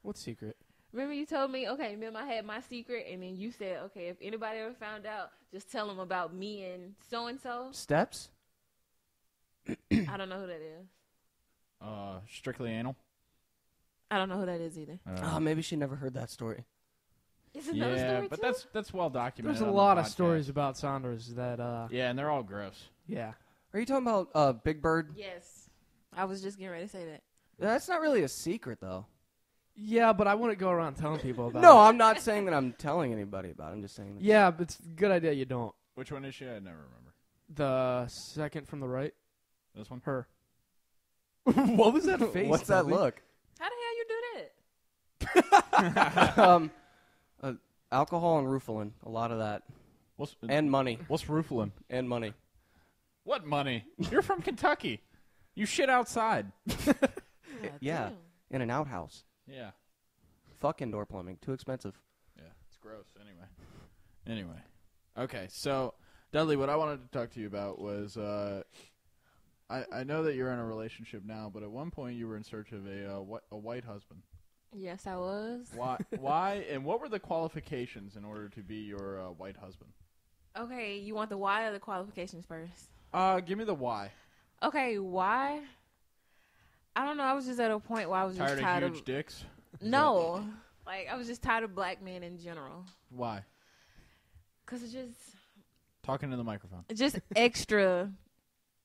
What secret? Remember you told me, okay, remember I had my secret, and then you said, okay, if anybody ever found out, just tell them about me and so-and-so. Steps? I don't know who that is. Strictly anal. I don't know who that is either. Oh, maybe she never heard that story. It's another yeah, story but too? that's well documented. There's a on lot the of podcast. stories about Saunders that. Yeah, and they're all gross. Yeah. Are you talking about Big Bird? Yes. I was just getting ready to say that. That's not really a secret, though. Yeah, but I wouldn't go around telling people about No, it. I'm not saying that I'm telling anybody about it. I'm just saying that. Yeah, but it's a good idea you don't. Which one is she? I never remember. The second from the right. This one. Her. What was that face? What's that Dudley? look? How the hell you do that? Alcohol and Rufalin. A lot of that. And money. What's roofling? And money. What money? You're from Kentucky. You shit outside. Yeah. In an outhouse. Yeah. Fuck indoor plumbing. Too expensive. Yeah, it's gross. Anyway. Okay, so, Dudley, what I wanted to talk to you about was, I know that you're in a relationship now, but at one point you were in search of a white husband. Yes, I was. Why, and what were the qualifications in order to be your white husband? Okay, you want the why or the qualifications first? Give me the why. Okay, why? I don't know. I was just at a point where I was just tired of huge dicks? No. Like, I was just tired of black men in general. Why? Because it's just... Talking to the microphone. Just extra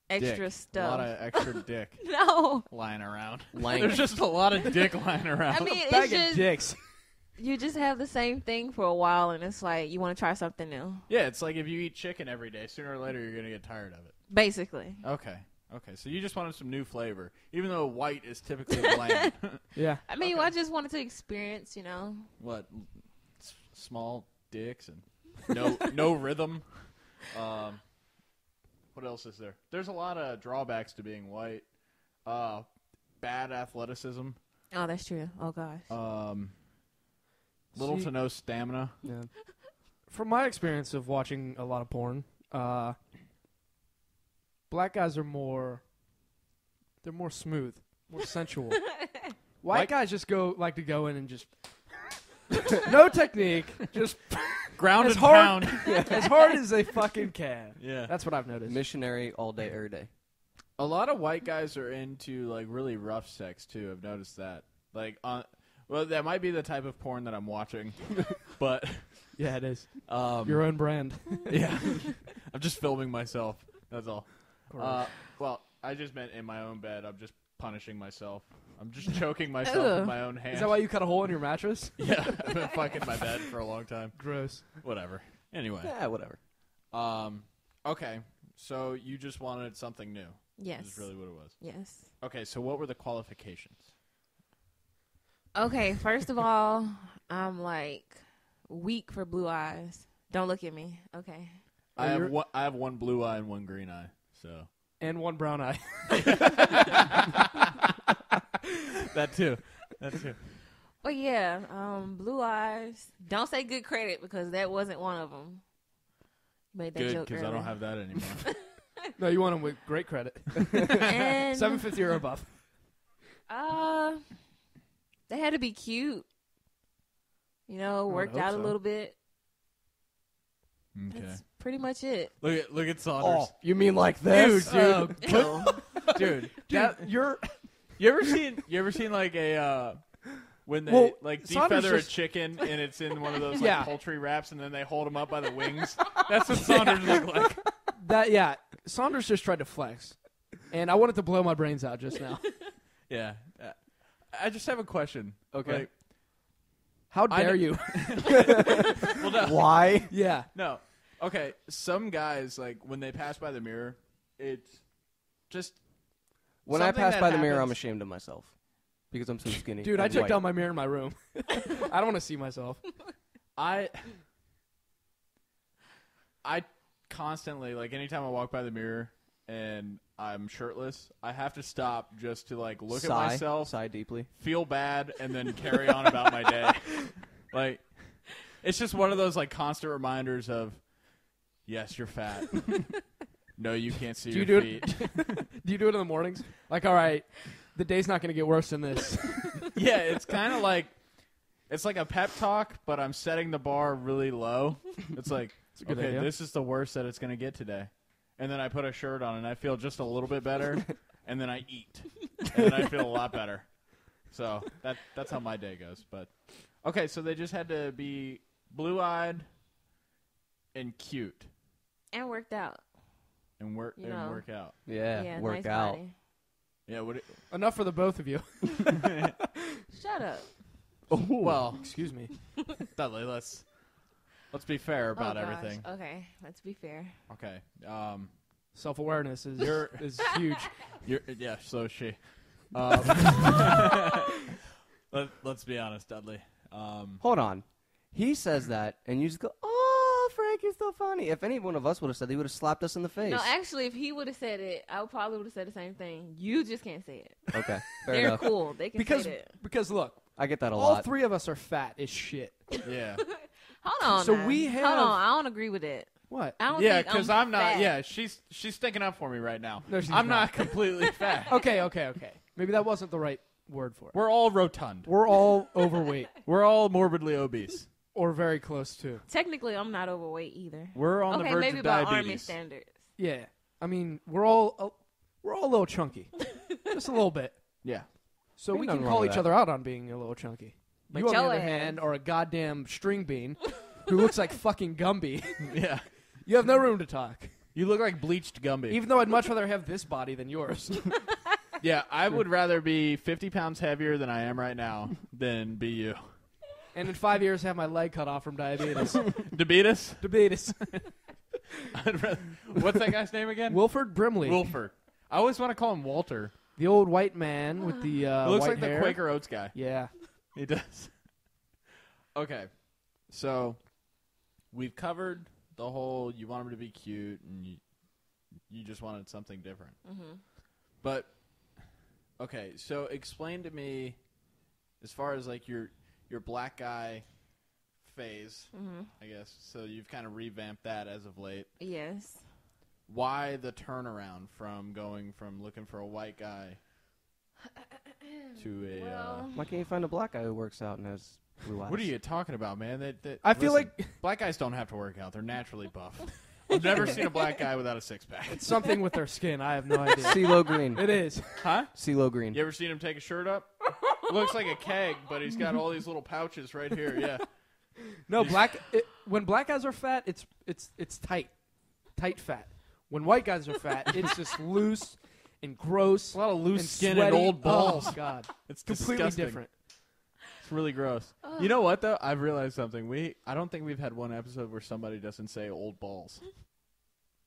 dick. stuff. A lot of extra dick. No. Lying around. Lank. There's just a lot of dick lying around. I mean, Bag it's just... of dicks. You just have the same thing for a while, and it's like, you want to try something new. Yeah, it's like if you eat chicken every day, sooner or later you're going to get tired of it. Basically. Okay, so you just wanted some new flavor, even though white is typically bland. Yeah. I mean, I just wanted to experience, What? Small dicks and no rhythm. What else is there? There's a lot of drawbacks to being white. Bad athleticism. Oh, that's true. Oh, gosh. Little to no stamina. Yeah. From my experience of watching a lot of porn, black guys are more smooth, more sensual. White guys just like to go in and just no technique, just Ground as and hard, pound. as hard as they fucking can. Yeah. That's what I've noticed. Missionary all day, every day. A lot of white guys are into like really rough sex too. I've noticed that. Like well, that might be the type of porn that I'm watching, but Yeah, it is. Your own brand. yeah, I'm just filming myself. That's all. Well, I just meant in my own bed. I'm just punishing myself. I'm just choking myself with my own hand. Is that why you cut a hole in your mattress? Yeah, I've been fucking my bed for a long time. Gross. Whatever. Anyway. Yeah, whatever. Okay, so you just wanted something new. Yes. Is really what it was. Yes. Okay, so what were the qualifications? Okay, first of all, I'm like weak for blue eyes. Don't look at me. Okay. I have one blue eye and one green eye. So. And one brown eye. That too. But yeah, blue eyes. Don't say good credit because that wasn't one of them. Made that Good, joke because I earlier. don't have that anymore. No, you want them with great credit. And 750 or above. they had to be cute. Worked hope out so. a little bit. Okay. That's pretty much it. Look at Saunders. Oh, you mean like this? Dude. Ew. Dude, You're... you ever seen like a when they Well, deep Saunders feather just- a chicken and it's in one of those Yeah. poultry wraps and then they hold him up by the wings? That's what Saunders look like. Saunders just tried to flex. And I wanted to blow my brains out just now. Yeah. I just have a question. Okay. Like, How dare you? well, no. Why? Yeah. No. Okay, some guys, like, when they pass by the mirror, it's just When I something pass that by the mirror, I'm happens- ashamed of myself because I'm so skinny. Dude, I and took white. down my mirror in my room. I don't want to see myself. I constantly, like, anytime I walk by the mirror and I'm shirtless, I have to stop just to, like, look at myself, sigh deeply. feel bad, and then carry on about my day. Like, it's just one of those, like, constant reminders of, yes, you're fat. No, you can't see your feet. Do you do it in the mornings? Like, all right, the day's not going to get worse than this. Yeah, it's kind of like, it's like a pep talk, but I'm setting the bar really low. It's like, a good okay, idea. this is the worst that it's going to get today. And then I put a shirt on and I feel just a little bit better. And then I eat. And then I feel a lot better. So that's how my day goes. But okay, so they just had to be blue-eyed and cute And worked out. and work out. Yeah, work nice out. body. Yeah, Enough for the both of you. Shut up. well, Excuse me. Dudley, let's be fair about Oh, gosh. everything. Okay, let's be fair. Okay. Self-awareness is huge. Yeah, so is she. Let's be honest, Dudley. Hold on. He says that, and you just go, "Oh, make you still funny. If any one of us would have said, he would have slapped us in the face. No, actually, if he would have said it, I probably would have said the same thing. You just can't say it. Okay, fair They're enough. cool. They can Because say it. because look, I get that a all lot. three of us are fat as shit. Yeah. Hold on. So now. we Hold have- on. I don't agree with it. What? I don't Yeah, think because I'm not. fat. Yeah, she's sticking up for me right now. No, she's I'm not. not completely fat. Okay. Maybe that wasn't the right word for it. We're all rotund. We're all overweight We're all morbidly obese. or very close to. Technically, I'm not overweight either. We're on the Okay, verge maybe of by Army diabetes. standards. Yeah. I mean, we're all a little chunky, just a little bit. Yeah. So Ain't we nothing can wrong call with each that. other out on being a little chunky. But You, on the your other ass. hand, are a goddamn string bean who looks like fucking Gumby. Yeah. You have no room to talk. You look like bleached Gumby. Even though I'd much rather have this body than yours. Yeah, I would rather be 50 pounds heavier than I am right now than be you. And in 5 years, have my leg cut off from diabetes. Diabetes? Diabetes. What's that guy's name again? Wilford Brimley. Wilford. I always want to call him Walter. The old white man with the He looks white like hair. the Quaker Oats guy. Yeah. He does. Okay, so we've covered the whole you want him to be cute and you just wanted something different. Mm-hmm. But, okay, so explain to me, as far as like your black guy phase, I guess, so you've kind of revamped that as of late. Yes. Why the turnaround from going from looking for a white guy to a... Well, Why can't you find a black guy who works out and has blue eyes? what are you talking about, man? I feel listen, like black guys don't have to work out. They're naturally buff. I've never seen a black guy without a six-pack. it's something with their skin. I have no idea. CeeLo Green. It is. Huh? CeeLo Green. You ever seen him take his shirt up? Looks like a keg, but he's got all these little pouches right here. Yeah. No, when black guys are fat, it's tight fat. When white guys are fat, it's just loose and gross. A lot of loose and skin sweaty. and old balls. Oh God, It's completely disgusting. different. It's really gross. You know what though? I've realized something. I don't think we've had one episode where somebody doesn't say old balls.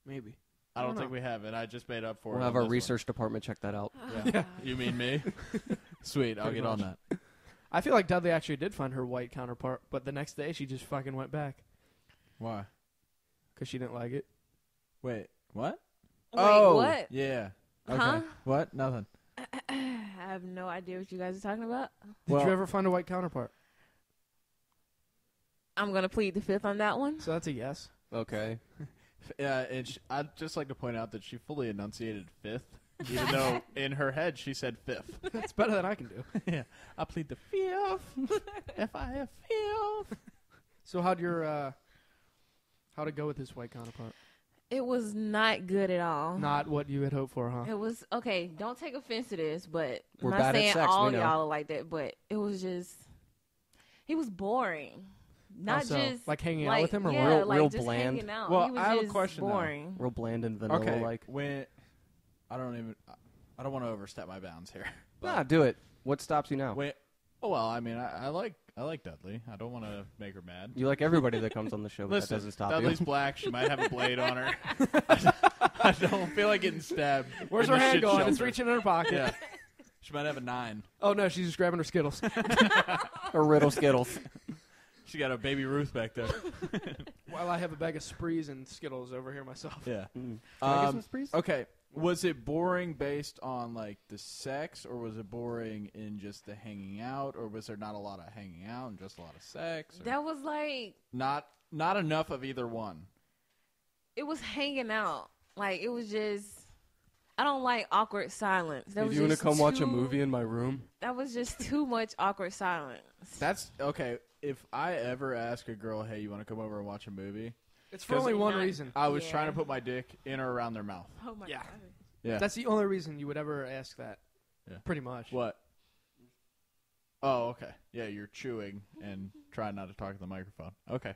Maybe. I don't know. think we have, and I just made up for it. We'll have on our this one. research department check that out. Yeah. You mean me? Sweet. I'll Pretty get on much. that. I feel like Dudley actually did find her white counterpart, but the next day she just fucking went back Why? because she didn't like it. Wait. What? wait, Oh. what? Yeah. Okay. Huh? What? Nothing. I have no idea what you guys are talking about. Did Well- you ever find a white counterpart? I'm going to plead the fifth on that one. So that's a yes. Okay. And I'd just like to point out that she fully enunciated fifth, even though in her head she said fifth. That's better than I can do. Yeah. I plead the fifth. F-I-F fifth. So how'd it go with this white counterpart? It was not good at all. Not what you had hoped for, huh? It was, okay, don't take offense to this, but We're I'm bad not at saying sex, all we know. y'all are like that, but it was just, he was boring. Not Also, just like hanging out with him or yeah, real- like real just bland? hanging out. Well, he was I have a just question, though. boring. Real bland and vanilla Okay. like. When I don't want to overstep my bounds here. Nah, do it. What stops you now? Wait. Oh well, I mean, I like Dudley. I don't want to make her mad. You like everybody that comes on the show, but that Listen, doesn't stop Dudley's you. black. She might have a blade on her. I don't feel like getting stabbed. Where's in her the hand shit going? It's shelter. reaching in her pocket. Yeah. She might have a 9. Oh no, she's just grabbing her Skittles. Or Riddle Skittles. She got a baby Ruth back there. While I have a bag of Sprees and Skittles over here myself. Yeah. Can I get some sprees? Okay. Was it boring based on like the sex, or was it boring in just the hanging out, or was there not a lot of hanging out and just a lot of sex? Or That was like, not enough of either one. it was hanging out. Like, it was just, I don't like awkward silence. That Did was you want to just come watch a too- movie in my room? That was just too much awkward silence. That's okay. If I ever ask a girl, "Hey, you want to come over and watch a movie?" It's for 'Cause only one not- reason. I was Yeah. trying to put my dick in or around their mouth. Oh my Yeah. God. Yeah. That's the only reason you would ever ask that. Yeah. Pretty much. What? Oh, okay. Yeah, you're chewing and trying not to talk to the microphone. Okay.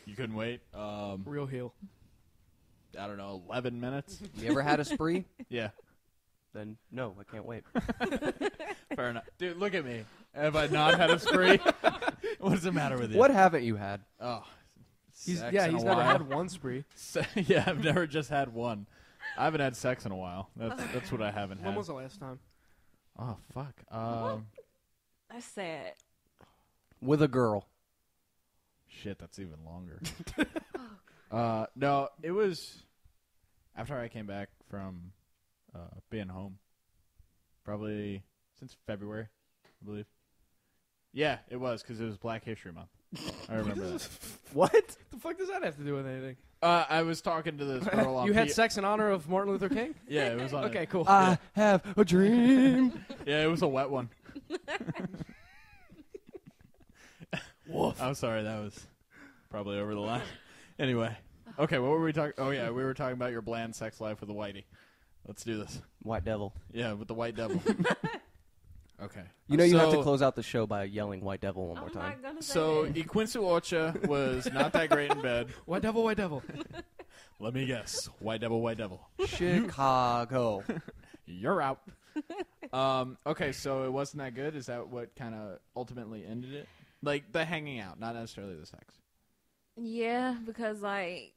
You couldn't wait. Real heel. I don't know, 11 minutes. You ever had a spree? Yeah. Then no, I can't wait. Fair enough. Dude, look at me. Have I not had a spree? What's the matter with you? What haven't you had? Oh. He's sex yeah, in a he's never while. had one spree. Yeah, I've never just had one. I haven't had sex in a while. That's what I haven't When had. was the last time? Oh, fuck. That's sad. With a girl. Shit, that's even longer. No, it was after I came back from being home. Probably since February, I believe. Yeah, it was because it was Black History Month. I remember that. What? The fuck does that have to do with anything? I was talking to this girl on You had sex in honor of Martin Luther King? Yeah, it was on Okay, cool. I have a dream. Yeah, it was a wet one. Woof. I'm sorry, that was probably over the line. Anyway. Okay, what were we talking? Oh, yeah, we were talking about your bland sex life with the whitey. Let's do this. White devil. Yeah, with the white devil. Okay. You know you have to close out the show by yelling white devil one more I'm time. not gonna say So, that. Iquinsu Ocha was not that great in bed. White devil, white devil. Let me guess. White devil, white devil. Chicago. You're out. Okay, so it wasn't that good? Is that what kind of ultimately ended it? Like, the hanging out, not necessarily the sex. Yeah, because like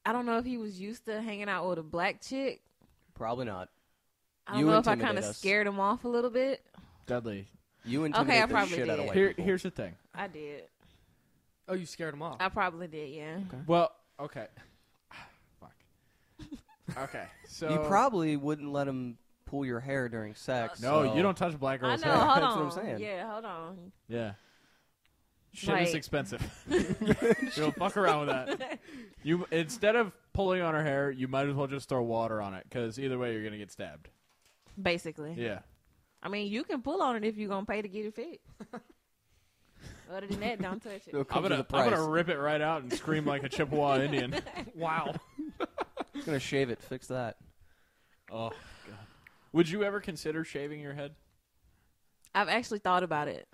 I don't know if he was used to hanging out with a black chick. Probably not. I don't You know if I intimidate kind of us. scared him off a little bit. Dudley. You intimidate I the probably shit out of did. white people. Here's the thing. I did. Oh, you scared him off. I probably did. Yeah. Well, okay. Fuck. Okay, so... You probably wouldn't let him pull your hair during sex. No, so- you don't touch a black I girl's know. hair. Hold That's on. what I'm saying. Yeah. Hold on. Yeah. Shit Like- is expensive. You don't fuck around with that. You instead of pulling on her hair, you might as well just throw water on it, because either way you're gonna get stabbed. Basically. Yeah. I mean, you can pull on it if you're gonna pay to get it fixed. Other than that, don't touch it. It'll I'm come to the gonna price. rip it right out and scream like a Chippewa Indian. Wow. I'm gonna shave it. Fix that. Oh god. Would you ever consider shaving your head? I've actually thought about it.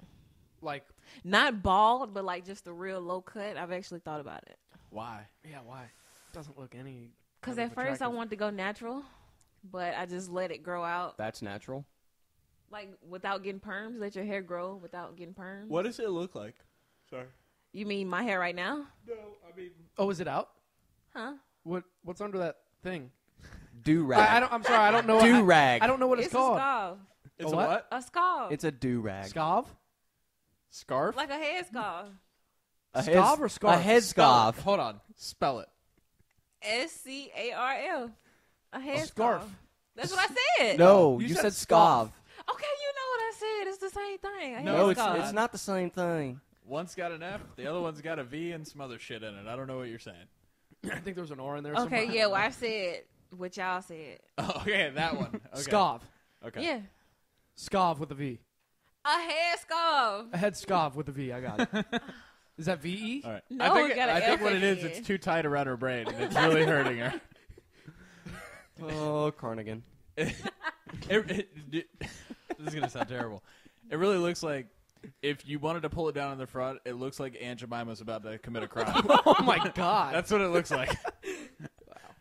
Like, Not bald, but like just a real low cut. I've actually thought about it. Why? yeah, why? Doesn't look any. Because kind at of first I attractive. wanted to go natural, but I just let it grow out. That's natural. Like without getting perms, let your hair grow without getting perms. What does it look like? Sorry. You mean my hair right now? No, I mean Oh, is it out? Huh? What's under that thing? Do rag. I'm sorry, I don't know. Do rag. I don't know what it's It's called. a scarf. it's A a what? what? A scarf. It's a do rag. Scarf? Scarf? Like a head scarf. A Scarf or scarf? A head Spell it. scarf. Hold on. Spell it. SCARF. A head A scarf. scarf. That's what I said. No, You you said said scarf. scarf. Okay, you know what I said. It's the same thing. A No, No, head it's scarf. not the same thing. One's got an F, the other one's got a V and some other shit in it. I don't know what you're saying. I think there was an R in there. Okay, somewhere. yeah, well, I said what y'all said. Oh, okay, that one. Okay. Scarf. Okay. Yeah. Scarf with a V. A head scarf. A head scarf with a V. I got it. Is that VE? All right. No, I think, it got an I think F what at it is, the it's end. too tight around her brain, and it's really hurting her. Oh, Carnigan. This is going to sound terrible. It really looks like if you wanted to pull it down in the front, it looks like Aunt Jemima's about to commit a crime. Oh my God. That's what it looks like.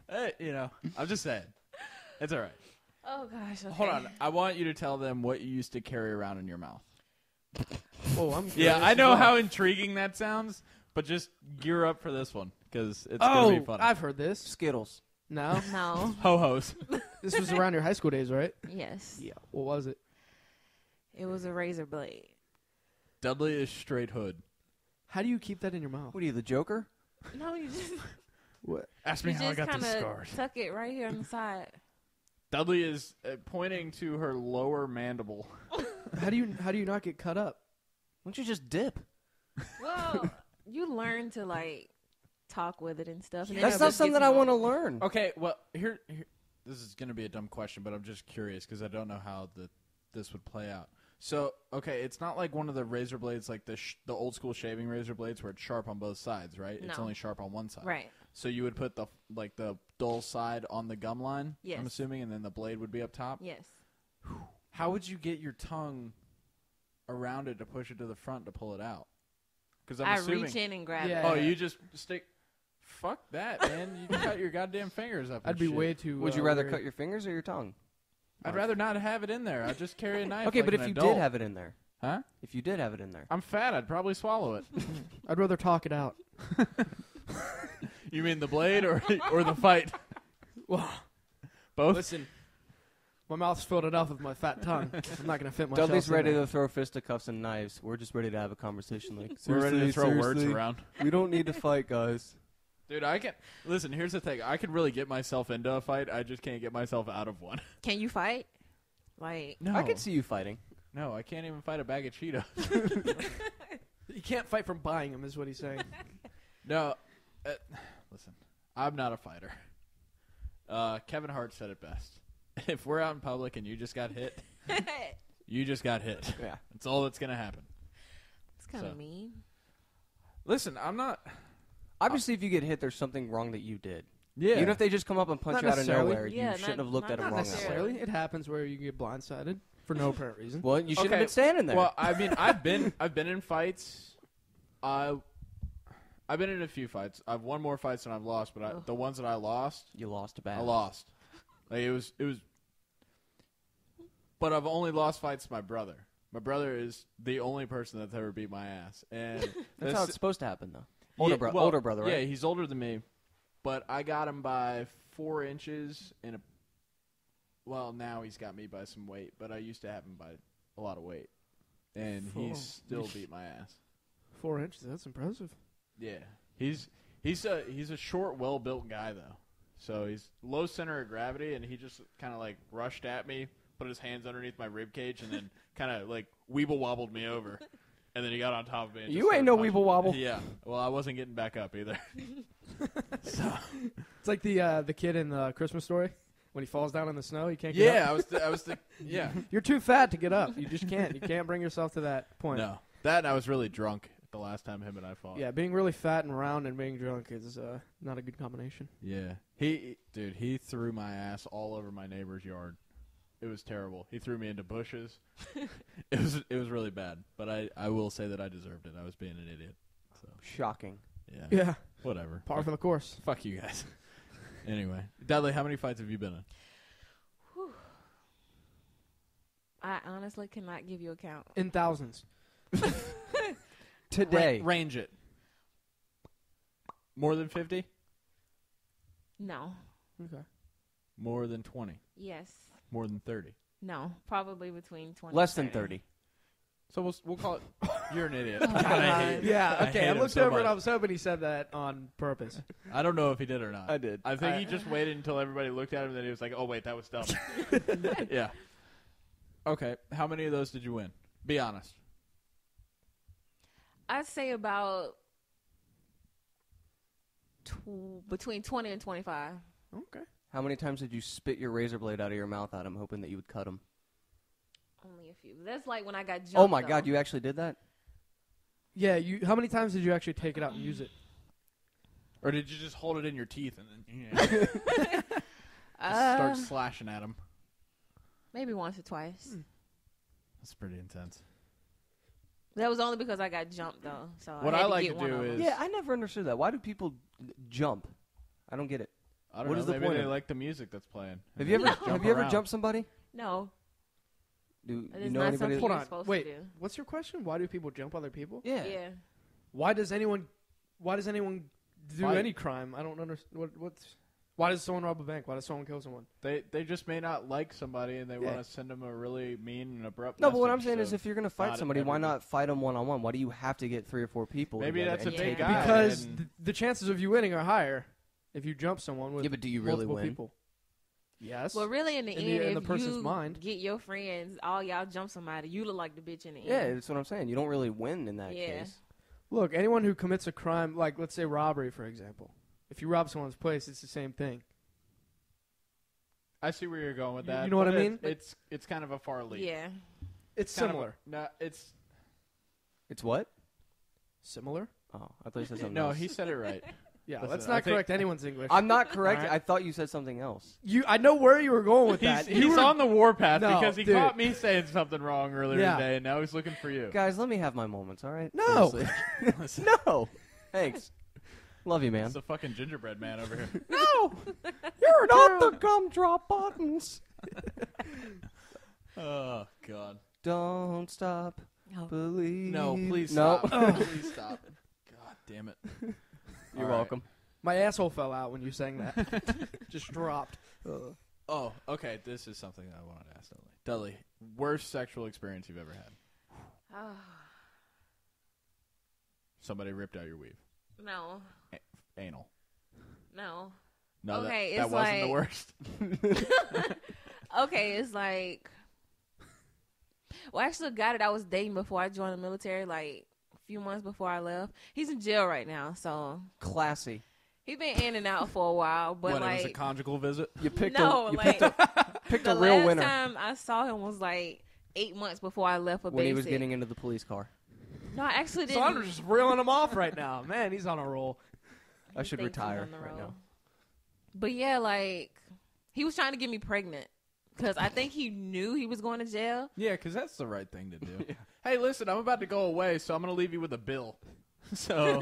Hey, I'm just saying. It's all right. Oh, gosh. Okay. Hold on. I want you to tell them what you used to carry around in your mouth. Oh, I'm Yeah, curious I as know well. how intriguing that sounds, but just gear up for this one because it's going to be fun. I've heard this. Skittles. No, No. Ho-hos. this was around your high school days, right? Yes. Yeah. What was it? It was a razor blade. Dudley is straight hood. How do you keep that in your mouth? What are you, the Joker? No, you just, What? Ask you me how I just got kind these of scars. tuck it right here on the side. Dudley is pointing to her lower mandible. How do you not get cut up? Why don't you just dip? Well, you learn to, like, talk with it and stuff. And then That's it not just something gets I want to normal. learn. Okay, well, here this is going to be a dumb question, but I'm just curious because I don't know how this would play out. So, okay, it's not like one of the razor blades, like the old school shaving razor blades where it's sharp on both sides, right? It's No. only sharp on one side. Right. So you would put the dull side on the gum line, Yes. I'm assuming, and then the blade would be up top? Yes. How would you get your tongue around it to push it to the front to pull it out? Because I'm I assuming. reach in and grab Yeah. it. Oh, you just stick. Fuck that, man! You cut your goddamn fingers up. I'd and be shit. way too. Would you rather worried. cut your fingers or your tongue? I'd rather not have it in there. I'd just carry a knife. Okay, like but an if you adult. did have it in there, huh? if you did have it in there, I'm fat. I'd probably swallow it. I'd rather talk it out. You mean the blade or the fight? Well, Both. listen. My mouth's filled enough with my fat tongue. I'm not going to fit myself Dudley's in ready there. to throw fisticuffs and knives. We're just ready to have a conversation. Like, We're ready to throw words seriously, around. We don't need to fight, guys. Dude, I can listen. Here's the thing: I could really get myself into a fight. I just can't get myself out of one. Can you fight? Like, No, I could see you fighting. No, I can't even fight a bag of Cheetos. You can't fight from buying them, is what he's saying. No, listen, I'm not a fighter. Kevin Hart said it best. If we're out in public and you just got hit, you just got hit. Yeah. That's all that's gonna happen. it's kind of So. mean. Listen, I'm not. Obviously, if you get hit, there's something wrong that you did. Yeah. Even if they just come up and punch Not you out of necessarily. nowhere, Yeah, you shouldn't not- have looked at not him Not wrong that way. necessarily. It happens where you get blindsided for no apparent reason. Well, you shouldn't Okay. have been standing there. Well, I mean, I've been in fights. I've been in a few fights. I've won more fights than I've lost, but the ones that I lost, you lost a bad. I lost. Like it was. But I've only lost fights to my brother. My brother is the only person that's ever beat my ass, and That's how it's supposed to happen, though. Older brother, right? Yeah, he's older than me, but I got him by 4 inches in a. Well, now he's got me by some weight, but I used to have him by a lot of weight, and he still beat my ass. 4 inches. That's impressive. Yeah, he's a short, well-built guy though, so he's low center of gravity, and he just kind of like rushed at me, put his hands underneath my rib cage, and then kind of like weeble wobbled me over, and then he got on top of me. And You just ain't started no punching. weeble wobble. Yeah, well, I wasn't getting back up either. So It's like the kid in the Christmas Story when he falls down in the snow. He can't get yeah, up. I was the yeah. You're too fat to get up. You just can't. You can't bring yourself to that point. No, that and I was really drunk the last time him and I fought. Yeah, being really fat and round and being drunk is not a good combination. Yeah. He threw my ass all over my neighbor's yard. It was terrible. He threw me into bushes. It was really bad. But I will say that I deserved it. I was being an idiot. So Shocking. yeah. Yeah, Whatever. par for the course. Fuck you guys. Anyway. Dudley, how many fights have you been in? I honestly cannot give you a count. In thousands. Today. Range it. More than 50? No. Okay. More than 20? Yes. More than 30? No. Probably between 20. Less and than 30. So we'll call it. You're an idiot. God. Yeah. I Okay. hate I him looked so over and much. I was hoping he said that on purpose. I don't know if he did or not. I did. I think he just waited until everybody looked at him, and then he was like, "Oh wait, that was dumb." Yeah. Okay. How many of those did you win? Be honest. I'd say about between 20 and 25. Okay. How many times did you spit your razor blade out of your mouth at him, hoping that you would cut him? Only a few. That's like when I got jumped. Oh my though. God, you actually did that? Yeah. How many times did you actually take it out and use it? Or did you just hold it in your teeth and then start slashing at him? Maybe once or twice. That's pretty intense. That was only because I got jumped though. So What I had I like get to one do of 'em. is- Yeah, I never understood that. Why do people jump? I don't get it. I don't What know. is the Maybe point they of it? like the music that's playing. Have you ever Jump have you ever around. jumped somebody? No, Do it you is know not anybody? something Hold you're on. supposed Wait. to do. What's your question? Why do people jump other people? Yeah. Yeah. Why does anyone do Fight. any crime? I don't understand. Why does someone rob a bank? Why does someone kill someone? They just may not like somebody and they Yeah. want to send them a really mean and abrupt No, but what I'm message, saying is, so if you're gonna fight not somebody, why everybody- not fight them one-on-one? Why do you have to get 3 or 4 people? Maybe together that's a and big take guy. it? Because and- the chances of you winning are higher if you jump someone with Yeah, but do you really multiple win? people. Yes. Well, really, in the In end, the if person's you mind. get your friends, all y'all jump somebody, you look like the bitch in the Yeah, end. that's what I'm saying. You don't really win in that Yeah. case. Look, anyone who commits a crime, like let's say robbery, for example, if you rob someone's place, it's the same thing. I see where you're going with You- that. you know what but I mean? It's kind of a far leap. Yeah. It's Kind of similar. no, it's It's what? Similar? Oh, I thought you said something no. else. He said it right. Yeah, Listen, let's I not think- correct anyone's English. I'm not correct. All right. I thought you said something else. I know where you were going with that. He's You were- on the warpath No, because he dude. caught me saying something wrong earlier Yeah. today, and now he's looking for you. Guys, let me have my moments, all right? No. Seriously. No. Thanks. Love you, man. It's the fucking gingerbread man over here. No. You're not the gumdrop buttons. Oh God. Don't stop. Oh. Believe. No, please No. stop. Please stop. God damn it. You're All right. welcome. My asshole fell out when you sang that. Just dropped. Oh, okay. This is something that I wanted to ask Dudley. Dudley, worst sexual experience you've ever had? Somebody ripped out your weave. No. Anal. No. No, Okay, that it's wasn't the like- worst. Okay, it's like... Well, actually, a guy that I was dating before I joined the military, like, a few months before I left, he's in jail right now, so... Classy. He been in and out for a while, but what, like... it was a conjugal visit? You picked no, a you like... picked the a real last winner time I saw him was, like, 8 months before I left for when he basic. was getting into the police car. No, I actually didn't. Saunders is reeling him off right now. Man, he's on a roll. I should think he's retire on the right road. now. But yeah, like, he was trying to get me pregnant. Because I think he knew he was going to jail. Yeah, because that's the right thing to do. Hey, listen, I'm about to go away, so I'm going to leave you with a bill. So,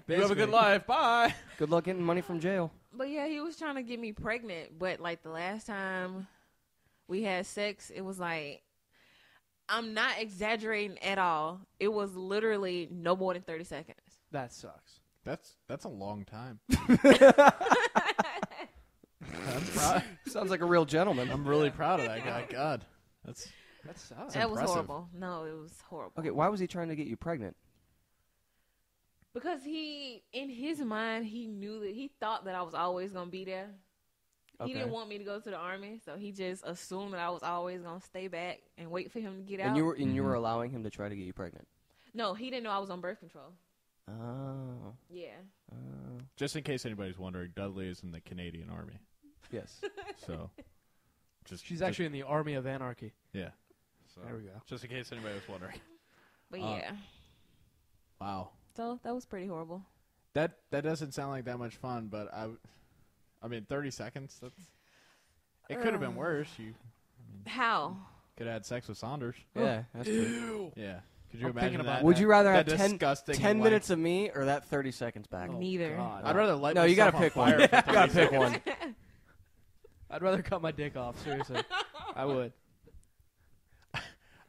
you have a good life. Bye. Good luck getting money from jail. But yeah, he was trying to get me pregnant. But like the last time we had sex, it was like, I'm not exaggerating at all. It was literally no more than 30 seconds. That sucks. That's a long time. Sounds like a real gentleman. I'm really proud of that guy. God, That sucks. That was impressive. horrible. No, it was horrible. Okay, why was he trying to get you pregnant? Because he, in his mind, he knew that he thought that I was always going to be there. He Okay. didn't want me to go to the Army, so he just assumed that I was always going to stay back and wait for him to get out. And you were allowing him to try to get you pregnant. No, he didn't know I was on birth control. Oh. Yeah. just in case anybody's wondering, Dudley is in the Canadian Army. Yes. So, She's actually in the Army of Anarchy. yeah. So, There we go. just in case anybody was wondering. But yeah. Wow. So that was pretty horrible. That doesn't sound like that much fun, but I mean, 30 seconds. It could have been worse. You How? could have had sex with Saunders. Yeah, that's true. Yeah. Could you I'm thinking imagine about that? Would you rather have That 10 disgusting minutes of me or that 30 seconds back? Oh, Neither. God. I'd rather light No, you myself gotta on pick one. fire You for 30 gotta pick seconds. one. I'd rather cut my dick off, seriously. I would.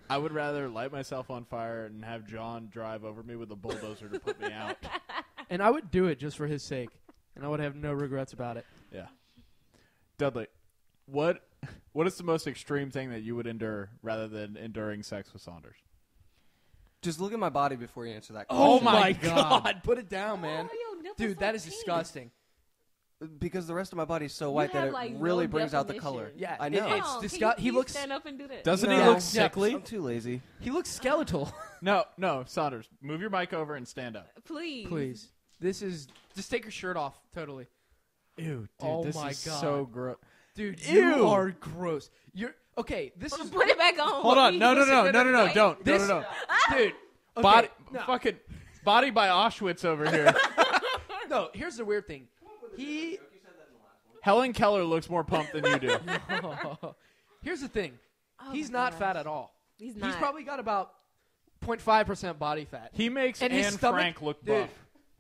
I would rather light myself on fire and have John drive over me with a bulldozer to put me out. And I would do it just for his sake. And I would have no regrets about it. Yeah. Dudley, what is the most extreme thing that you would endure rather than enduring sex with Saunders? Just look at my body before you answer that Oh question. my God. Put it down, man. Oh, your nipples Dude, so that is pink. disgusting. Because the rest of my body is so white that have, it like, really no brings out the definition. color. Yeah, I know. It's Hold on, disgust- can he you looks- stand up and do that? Doesn't No. he look Yeah. sickly? I'm too lazy. He looks skeletal. No, Saunders, move your mic over and stand up. Please. Please. This is... Just take your shirt off, totally. Ew, dude, Oh this my is God. so gross. Dude, Ew. you are gross. You're... Okay, this is... Put it back on. Hold on, please. no, Wait. don't. This... No. Dude. Okay, Body, no. fucking body by Auschwitz over here. No, here's the weird thing. He... Helen Keller looks more pumped than you do. Here's the thing. Oh He's my not gosh. fat at all. He's not. He's probably got about 0.5% body fat. He makes And Anne his stomach, Frank look dude, buff.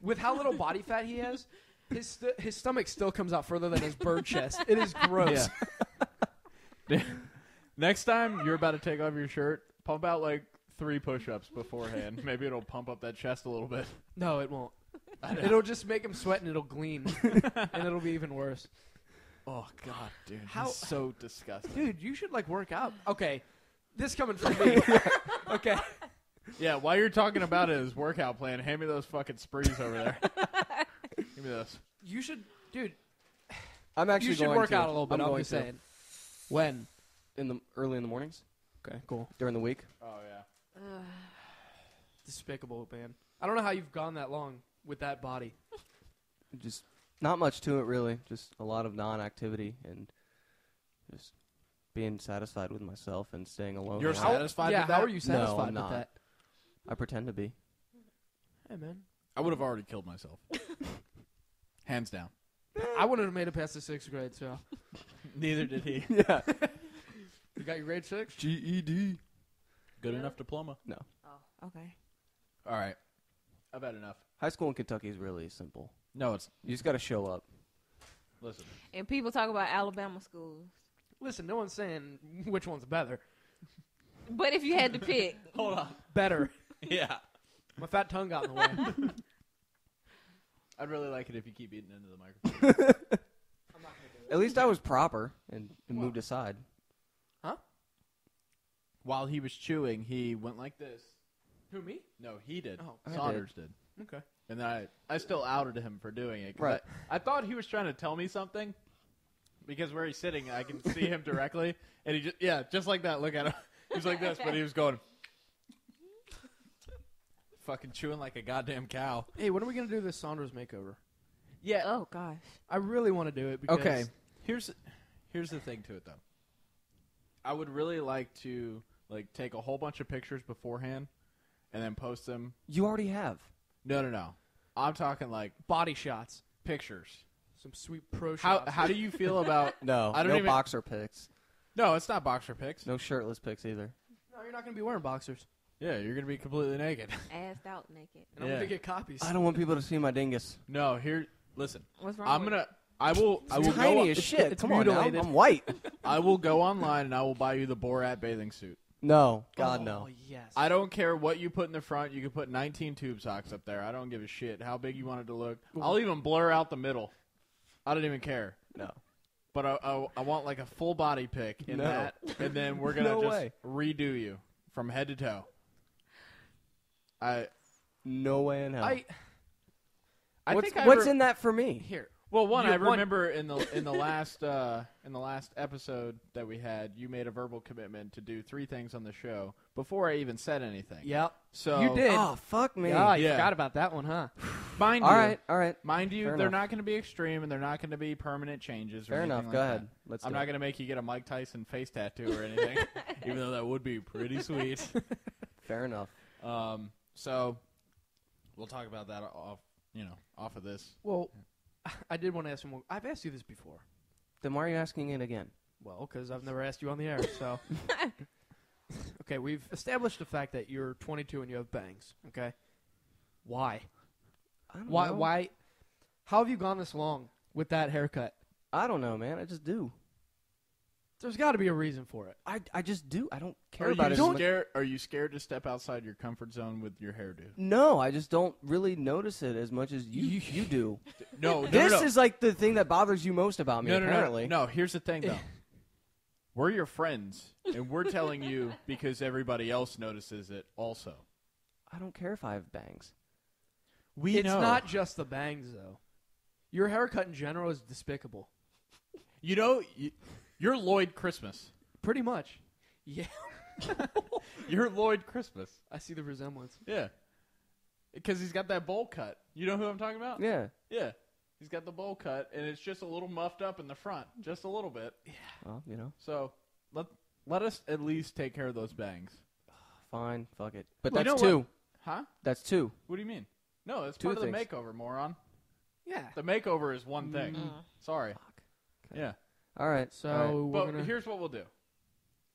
with how little body fat he has, his stomach still comes out further than his bird chest. It is gross. Yeah. Next time you're about to take off your shirt, pump out like 3 push-ups beforehand. Maybe it'll pump up that chest a little bit. No, it won't. It'll just make him sweat and it'll gleam. And it'll be even worse. Oh God, dude, How- he's so disgusting. Dude, you should like work out. Okay. This coming from me. Okay. Yeah, while you're talking about his workout plan, hand me those fucking sprees over there. Give me those. You should, dude, I'm actually you should going work to. out a little bit. I'm I'm going just to. saying. When? Early in the mornings. Okay, cool. During the week. Oh yeah. Despicable, man. I don't know how you've gone that long with that body. Just not much to it, really. Just a lot of non-activity and just being satisfied with myself and staying alone. You're a lot. satisfied yeah, with that? how are you satisfied I'm with not. that? I pretend to be. Hey, man. I would have already killed myself. Hands down. I wouldn't have made it past the 6th grade, so. Neither did he. Yeah. You got your grade 6? GED. Good enough diploma. No. Oh, okay. All right. I've had enough. High school in Kentucky is really simple. No, it's You just got to show up. listen. And people talk about Alabama schools. Listen, no one's saying which one's better. But if you had to pick, Hold on. Better. Yeah. My fat tongue got in the way. I'd really like it if you keep eating into the microphone. I'm not going to do At least I was proper and moved aside. Huh? While he was chewing, he went like this. Who, me? No, he did. Oh, I Saunders did. Okay. And then I still outed him for doing it. 'Cause Right. I thought he was trying to tell me something because where he's sitting, I can see him directly. And he just like that. Look at him. He's like this, but he was going fucking chewing like a goddamn cow. Hey, when are we going to do this Saunders makeover? Yeah. Oh gosh. I really want to do it because... Okay. Here's the thing to it, though. I would really like to take a whole bunch of pictures beforehand and then post them. You already have. No. I'm talking like Body shots. pictures. Some sweet pro shots. How do you feel about... No, I don't no even- boxer pics. No, it's not boxer pics. No shirtless pics either. No, you're not going to be wearing boxers. Yeah, you're going to be completely naked. Assed out naked. And I'm Yeah. going to get copies. I don't want people to see my dingus. No, listen. What's wrong? I'm with gonna. I will Tiny go. as shit. it's Come on now. mutilated. I'm white. I will go online and I will buy you the Borat bathing suit. No. God, Oh, no. yes. I don't care what you put in the front. You can put 19 tube socks up there. I don't give a shit how big you want it to look. I'll even blur out the middle. I don't even care. No. But I want like a full body pic in No. that, and then we're gonna No just way. redo you from head to toe. No way in hell. I what's think what's in that for me? Here. Well, one, You're I one- remember in the last episode that we had, you made a verbal commitment to do 3 things on the show before I even said anything. Yep. So You did. Oh, fuck me. Yeah, you Yeah. forgot about that one, huh? mind All you, right. mind you, Fair they're enough. not going to be extreme and they're not going to be permanent changes. Or Fair anything enough. like Go that. ahead. Let's I'm do not it. going to make you get a Mike Tyson face tattoo or anything, even though that would be pretty sweet. Fair enough. So we'll talk about that off of this. Well, I did want to ask you more. I've asked you this before. Then why are you asking it again? Well, because I've never asked you on the air, so. Okay, we've established the fact that you're 22 and you have bangs, okay? Why? I don't Why? know. Why? How have you gone this long with that haircut? I don't know, man. I just do. There's got to be a reason for it. I just do. I don't care Are about you it. as much- scared? Are you scared to step outside your comfort zone with your hairdo? No, I just don't really notice it as much as you do. No, This is like the thing that bothers you most about me, no, apparently. No, here's the thing, though. We're your friends, and we're telling you because everybody else notices it also. I don't care if I have bangs. It's not just the bangs, though. Your haircut in general is despicable. You know, you're Lloyd Christmas. Pretty much. Yeah. You're Lloyd Christmas. I see the resemblance. Yeah. Because he's got that bowl cut. You know who I'm talking about? Yeah. Yeah. He's got the bowl cut, and it's just a little muffed up in the front. Just a little bit. Well, you know, So let us at least take care of those bangs. fine. Fuck it. But Well, you that's know two. Huh? That's two. What do you mean? No, it's Two part of the things. makeover, moron. Yeah. The makeover is one thing. Sorry. Okay. Yeah. All right. So all right. we're But gonna. here's what we'll do.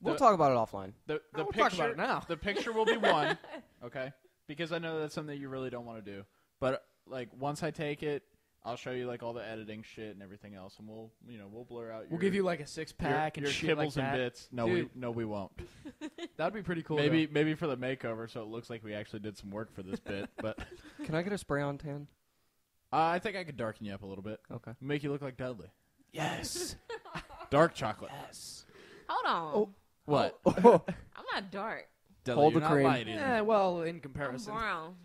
We'll the- talk about it offline. The we'll picture talk about it now. The picture will be one, okay? Because I know that's something that you really don't want to do. But like once I take it, I'll show you like all the editing shit and everything else, and we'll blur out. We'll give you like a 6-pack your and shit kibbles like that. and bits. No, Dude. we won't. That'd be pretty cool. Maybe for the makeover, so it looks like we actually did some work for this bit. But Can I get a spray on tan? I think I could darken you up a little bit, Okay. make you look like Dudley. Yes. Dark chocolate. yes. Hold on. Oh. What? I'm not dark. Dudley, Hold you're the not cream. light though. either. Yeah, well, in I'm comparison. brown.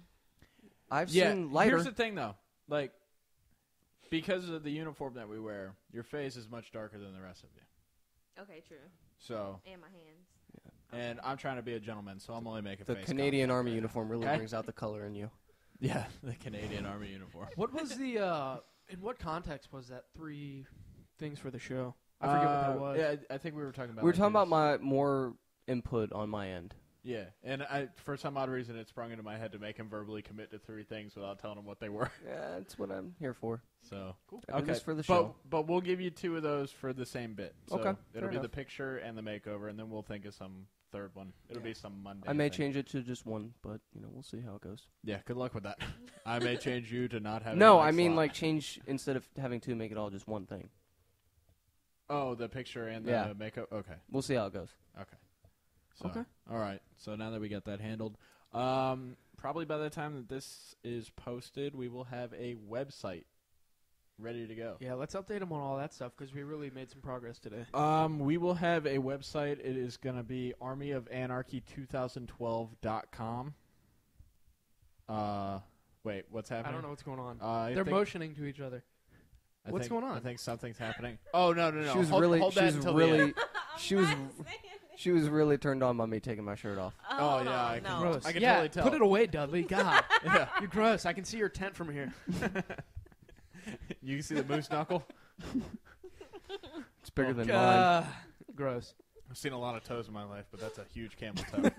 I've Yeah, seen lighter. here's the thing, though. Like, because of the uniform that we wear, your face is much darker than the rest of you. Okay, true. So, And my hands. and I'm trying to be a gentleman, so I'm only making The face Canadian contact Army right uniform really Okay. brings out the color in you. now. Yeah, the Canadian Army uniform. What was the? In what context was that 3 things for the show? I forget what that was. Yeah, I think we were talking about. We were like talking about this. my more input on my end. Yeah, and for some odd reason, it sprung into my head to make him verbally commit to 3 things without telling him what they were. Yeah, that's what I'm here for. So Cool. I do okay, this for the show. but we'll give you 2 of those for the same bit. So Okay, it'll fair be the enough. picture and the makeover, and then we'll think of some third one. It'll be some Monday. I may thing. change it to just one, but we'll see how it goes. Yeah, good luck with that. I may change you to not have. No, a I next mean slot. like change instead of having 2, make it all just one thing. Oh, the picture and the Yeah. makeup. Okay, We'll see how it goes. okay. So, Okay. All right. So now that we got that handled, probably by the time that this is posted, we will have a website ready to go. Yeah, let's update them on all that stuff because we really made some progress today. We will have a website. It is going to be armyofanarchy2012.com. Wait, what's happening? I don't know what's going on. They're motioning to each other. What's going on? I think something's happening. Oh, no. She was She was really turned on by me taking my shirt off. Oh yeah, I can, gross. I can yeah, totally tell. Put it away, Dudley. God, Yeah. you're gross. I can see your tent from here. You can see the moose knuckle. It's bigger than mine. Gross. I've seen a lot of toes in my life, but that's a huge camel toe.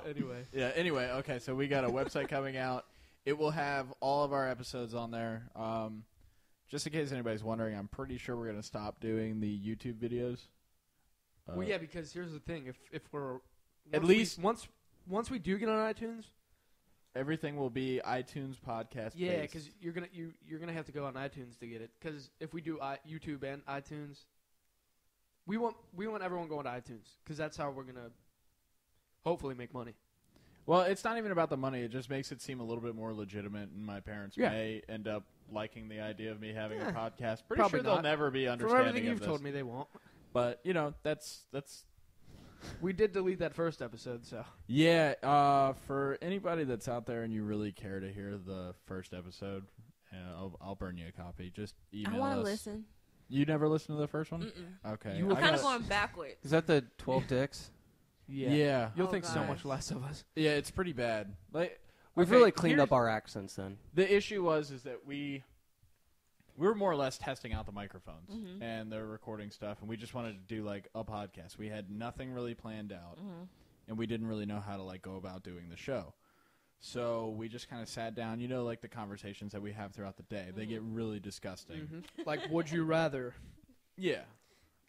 Anyway. Yeah. Anyway, okay. So we got a website coming out. It will have all of our episodes on there. Just in case anybody's wondering, I'm pretty sure we're going to stop doing the YouTube videos. Well, yeah, because here's the thing: if we're once we do get on iTunes, everything will be iTunes podcast. Yeah, because you're gonna have to go on iTunes to get it. Because if we do YouTube and iTunes, we want everyone going to iTunes because that's how we're gonna hopefully make money. Well, it's not even about the money. It just makes it seem a little bit more legitimate, and my parents may end up liking the idea of me having a podcast. Pretty Probably sure they'll not. never be understanding From everything of you've this. told me, they won't. But, that's... We did delete that first episode, so... Yeah, for anybody that's out there and you really care to hear the first episode, I'll burn you a copy. Just email us. I want to listen. You never listened to the first one? Mm-mm. Okay. You We're kind of going backwards. Is that the 12 dicks? Yeah. You'll Oh, think so God. much less of us. Yeah, it's pretty bad. We've really cleaned up our accents then. The issue is that we were more or less testing out the microphones and the recording stuff, and we just wanted to do like a podcast. We had nothing really planned out, and we didn't really know how to go about doing the show. So we just kind of sat down. Like the conversations that we have throughout the day, they get really disgusting. Like, would you rather? Yeah.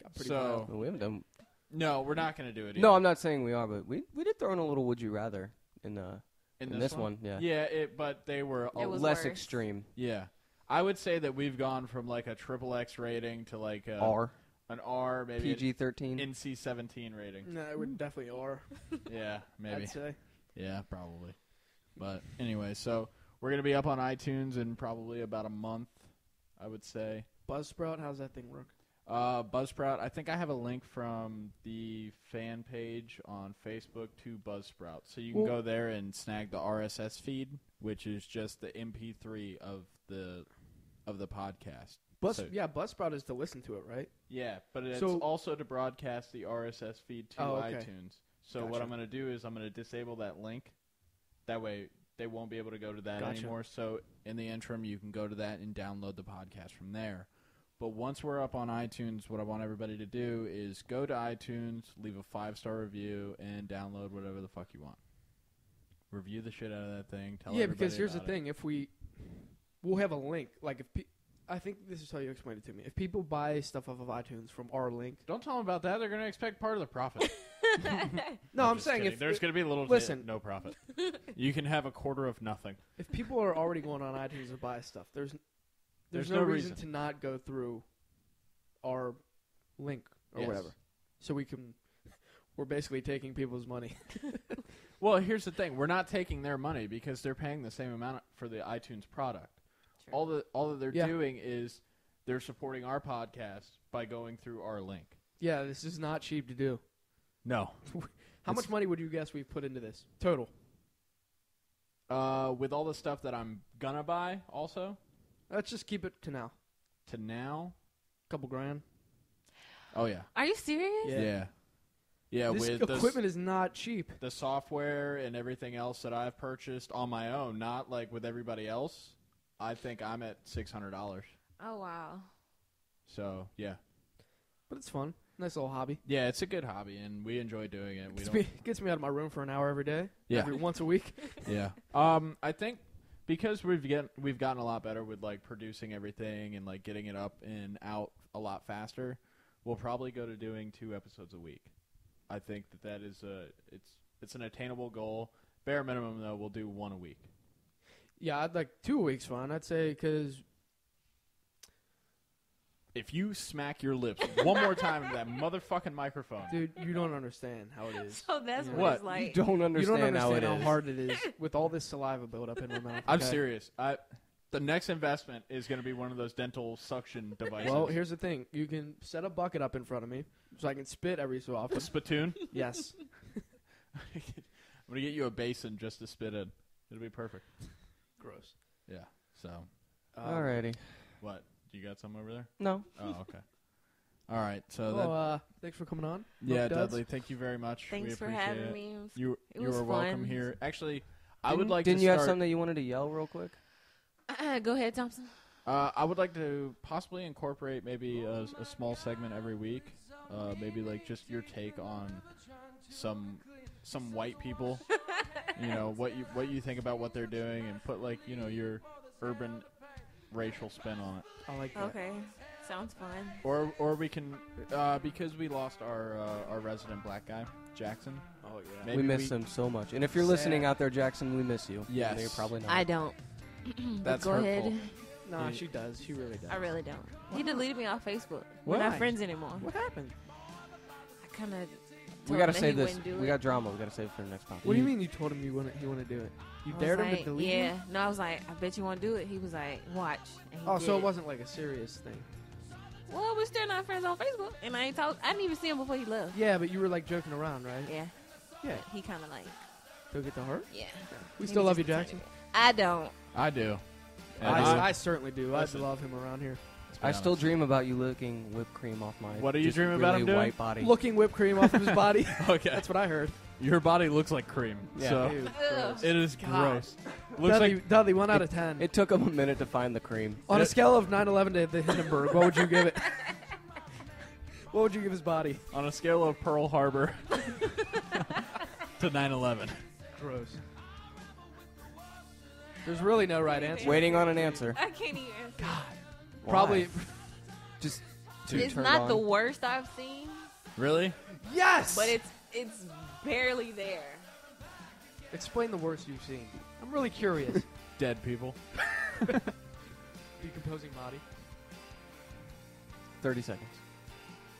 Got pretty So wild. Well, we haven't done. no, we're not going to do it. No, I'm not saying we are, but we did throw in a little "Would you rather" in this one. Yeah. Yeah, but they were It was less worse. extreme. yeah. I would say that we've gone from like a XXX rating to like a R, an R, maybe PG-13. an NC-17 rating. No, it would definitely are. Yeah, maybe. I'd say. Yeah, probably. But anyway, so we're going to be up on iTunes in probably about a month, I would say. Buzzsprout, how's that thing work? Buzzsprout, I think I have a link from the fan page on Facebook to Buzzsprout. So you can go there and snag the RSS feed, which is just the MP3 of the podcast. Buzzsprout is to listen to it, right? Yeah, but it's So- also to broadcast the RSS feed to okay. iTunes. So what Gotcha. I'm going to do is I'm going to disable that link. That way they won't be able to go to that Gotcha. anymore. So in the interim, you can go to that and download the podcast from there. But once we're up on iTunes, what I want everybody to do is go to iTunes, leave a 5-star review, and download whatever the fuck you want. Review the shit out of that thing. Tell Yeah, everybody because here's the about it. thing: if we'll have a link. Like I think this is how you explained it to me. If people buy stuff off of iTunes from our link, Don't tell them about that. They're going to expect part of the profit. no, I'm just saying kidding. if there's going to be a little listen. no profit. You can have a quarter of nothing. if people are already going on iTunes to buy stuff, there's There's no no reason reason. to not go through our link or Yes. whatever. So we're basically taking people's money. Well, here's the thing: we're not taking their money because they're paying the same amount for the iTunes product. True. All that they're Yeah. doing is they're supporting our podcast by going through our link. Yeah, this is not cheap to do. No, How much money would you guess we've put into this total? with all the stuff that I'm gonna buy, also Let's just keep it to now. to now. Couple grand. Oh yeah, Are you serious? Yeah. yeah. This With equipment is not cheap. the software and everything else that I've purchased on my own, not like with everybody else. I think I'm at $600. Oh wow. So yeah, But it's fun. Nice little hobby. yeah. It's a good hobby, and we enjoy doing it. We Gets me out of my room for an hour every day. Yeah. Once a week. Yeah. I think because we've gotten a lot better with like producing everything and like getting it up and out a lot faster, we'll probably go to doing 2 episodes a week. I think that is it's an attainable goal. Bare minimum though, we'll do 1 a week. Yeah, I'd like 2 weeks fine. I'd say because If you smack your lips one more time into that motherfucking microphone, dude, you don't understand how it is. So that's Yeah. what What? it's like. You don't You understand, don't understand how how it is. hard it is with all this saliva built up in my mouth. I'm okay? serious. The next investment is going to be one of those dental suction devices. Well, here's the thing. You can set a bucket up in front of me so I can spit every so a often. spittoon. Yes. I'm going to get you a basin just to spit in. It'll be perfect. Gross. Yeah. So, Alrighty. what? You got some over there? No. Oh, okay. All right. So Well, thanks for coming on. yeah, Duds. Dudley, thank you very much. Thanks we for appreciate having it. me. You was were welcome fun. here. Actually, I would like Didn't to you start. have something that you wanted to yell real quick? Go ahead, Thompson. I would like to possibly incorporate maybe a small segment every week. Maybe like just your take on some white people. You know what you think about what they're doing, and put like your urban racial spin on it. I like that. Okay, sounds fun. Or we can because we lost our resident black guy Jackson. Oh, yeah. Maybe we miss him so much. And if you're listening out there, Jackson, we miss you. Yes. You're probably not. I don't. That's Go hurtful. ahead. No, Yeah. she does. She really does. I really don't. He deleted me off Facebook. We're Why? not friends anymore. What happened? I kind of. We gotta save this. We got drama. We gotta save it for the next podcast. What do you mean you told him you want to do it? You dared him to delete you? Yeah. No, I was like, I bet you want to do it. He was like, watch. And he Oh, so did. it wasn't like a serious thing. Well, we're still not friends on Facebook, and I didn't even see him before he left. Yeah, but you were like joking around, right? Yeah. Yeah. But he kind of like, Took it to heart? yeah. We He still was love you, just a tiny Jackson. bit. I don't. I do. And I certainly do. I Listen. love him around here. let's be I still honest. dream about you licking whipped cream off my. What are you just dreaming really about him doing? white body. Looking whipped cream off of his body. Okay. That's what I heard. Your body looks like cream. Yeah. So Ew, Ugh. gross. it is God. gross. Looks like Dudley, 1 out of 10. It took him a minute to find the cream. On a scale of 9/11 to the Hindenburg, what would you give it? What would you give his body? on a scale of Pearl Harbor to 9/11. Gross. There's really no right answer. Waiting on an answer. I can't even. Why? Probably. Just It's turned not on. the worst I've seen, Really? Yes! but it's barely there. Explain the worst you've seen. I'm really curious. Dead people. Decomposing body. 30 seconds.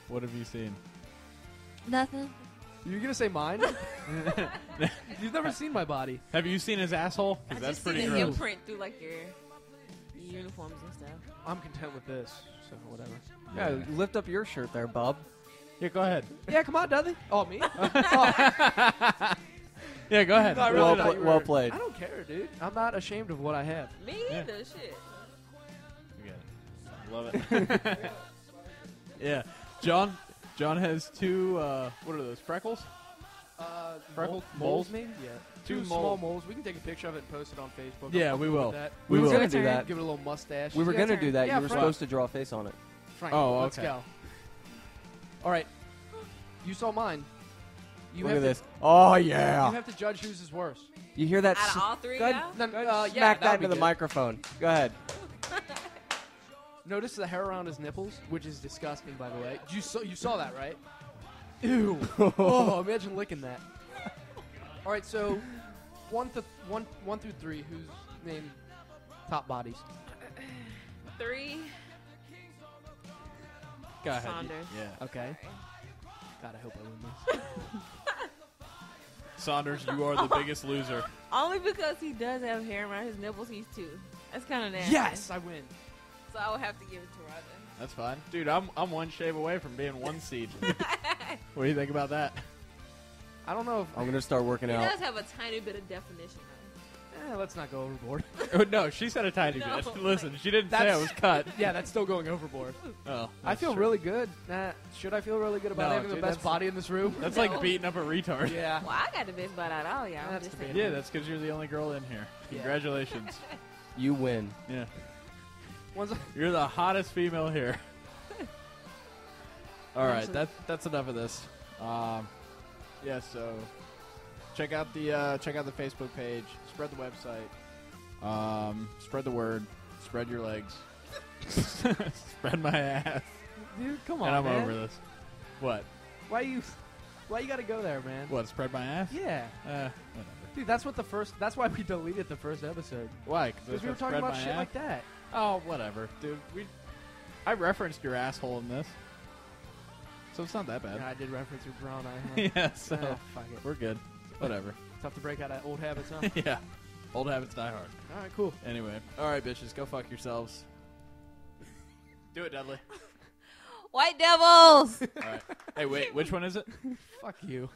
What have you seen? Nothing. You're going to say mine? You've never seen my body. Have you seen his asshole? I 'Cause that's just see pretty the gross. imprint through like your uniforms and stuff. I'm content with this, so whatever. Yeah, lift up your shirt there, bub. Yeah, go ahead. Yeah, come on, Dudley. Oh, me? Yeah, go ahead. No, I really Well thought pla- you were- well played. I don't care, dude. I'm not ashamed of what I have. Me Yeah. either, shit. We got it. Love it. Yeah. John has two, what are those, freckles? Freckled moles, moles? maybe? Yeah. Two Two mole- small moles. We can take a picture of it and post it on Facebook. Yeah, I'm we cool with will. that. We were will. going to do that. Give it a little mustache. We were Your going to turn. do that. Yeah, You were Frank. supposed to draw a face on it. Frank, Oh, let's okay. go. All right. You saw mine. You Look have at to, this. Oh, You yeah. have to judge whose is worse. You hear that? Out of all three, Go ahead. yeah? No, Yeah, yeah, smack that that'd into be the good. microphone. Go ahead. Notice the hair around his nipples, which is disgusting, by the way. You saw that, right? Ew. Oh, imagine licking that. All right, so one through 3. Who's named top bodies? 3. Go ahead. Saunders. Yeah. Okay. God, I hope I win this. Saunders, you are the biggest loser. Only because he does have hair around his nipples, he's 2. That's kind of nasty. Yes, I win. So I would have to give it to Roger. That's fine. Dude, I'm one shave away from being 1 seed. What do you think about that? I don't know if. I'm going to start working He out. does have a tiny bit of definition. Let's not go overboard. Oh, no, she said a tiny No. bit. Listen, she didn't say That's- I was cut. Yeah, that's still going overboard. Oh, I feel really good. Should I feel really good about No, having the dude, best that's- body in this room? That's No. like beating up a retard. Yeah. Well, I got the best butt out of all y'all. I'm That's just debatable. saying. Yeah, that's because you're the only girl in here. Yeah. Congratulations. You win. Yeah. One's- You're the hottest female here. All right, Actually- that's enough of this. Yeah, so check out the Facebook page, spread the website, spread the word, spread your legs, spread my ass, Dude, come on, and I'm man. over this. What? Why you gotta go there, man? What? Spread my ass? Yeah. Whatever. Dude, that's why we deleted the first episode. Why? Because we were talking about shit like that. Oh, whatever, dude. I rereferenced your asshole in this, so it's not that bad. Yeah, I did reference your brown eye. Huh? Yeah, so Fuck it. we're good. Whatever. Tough to break out of old habits, huh? Yeah. Old habits die hard. All right, cool. Anyway, all right, bitches, go fuck yourselves. Do it, Dudley. White devils. All right. Hey, wait, which one is it? Fuck you.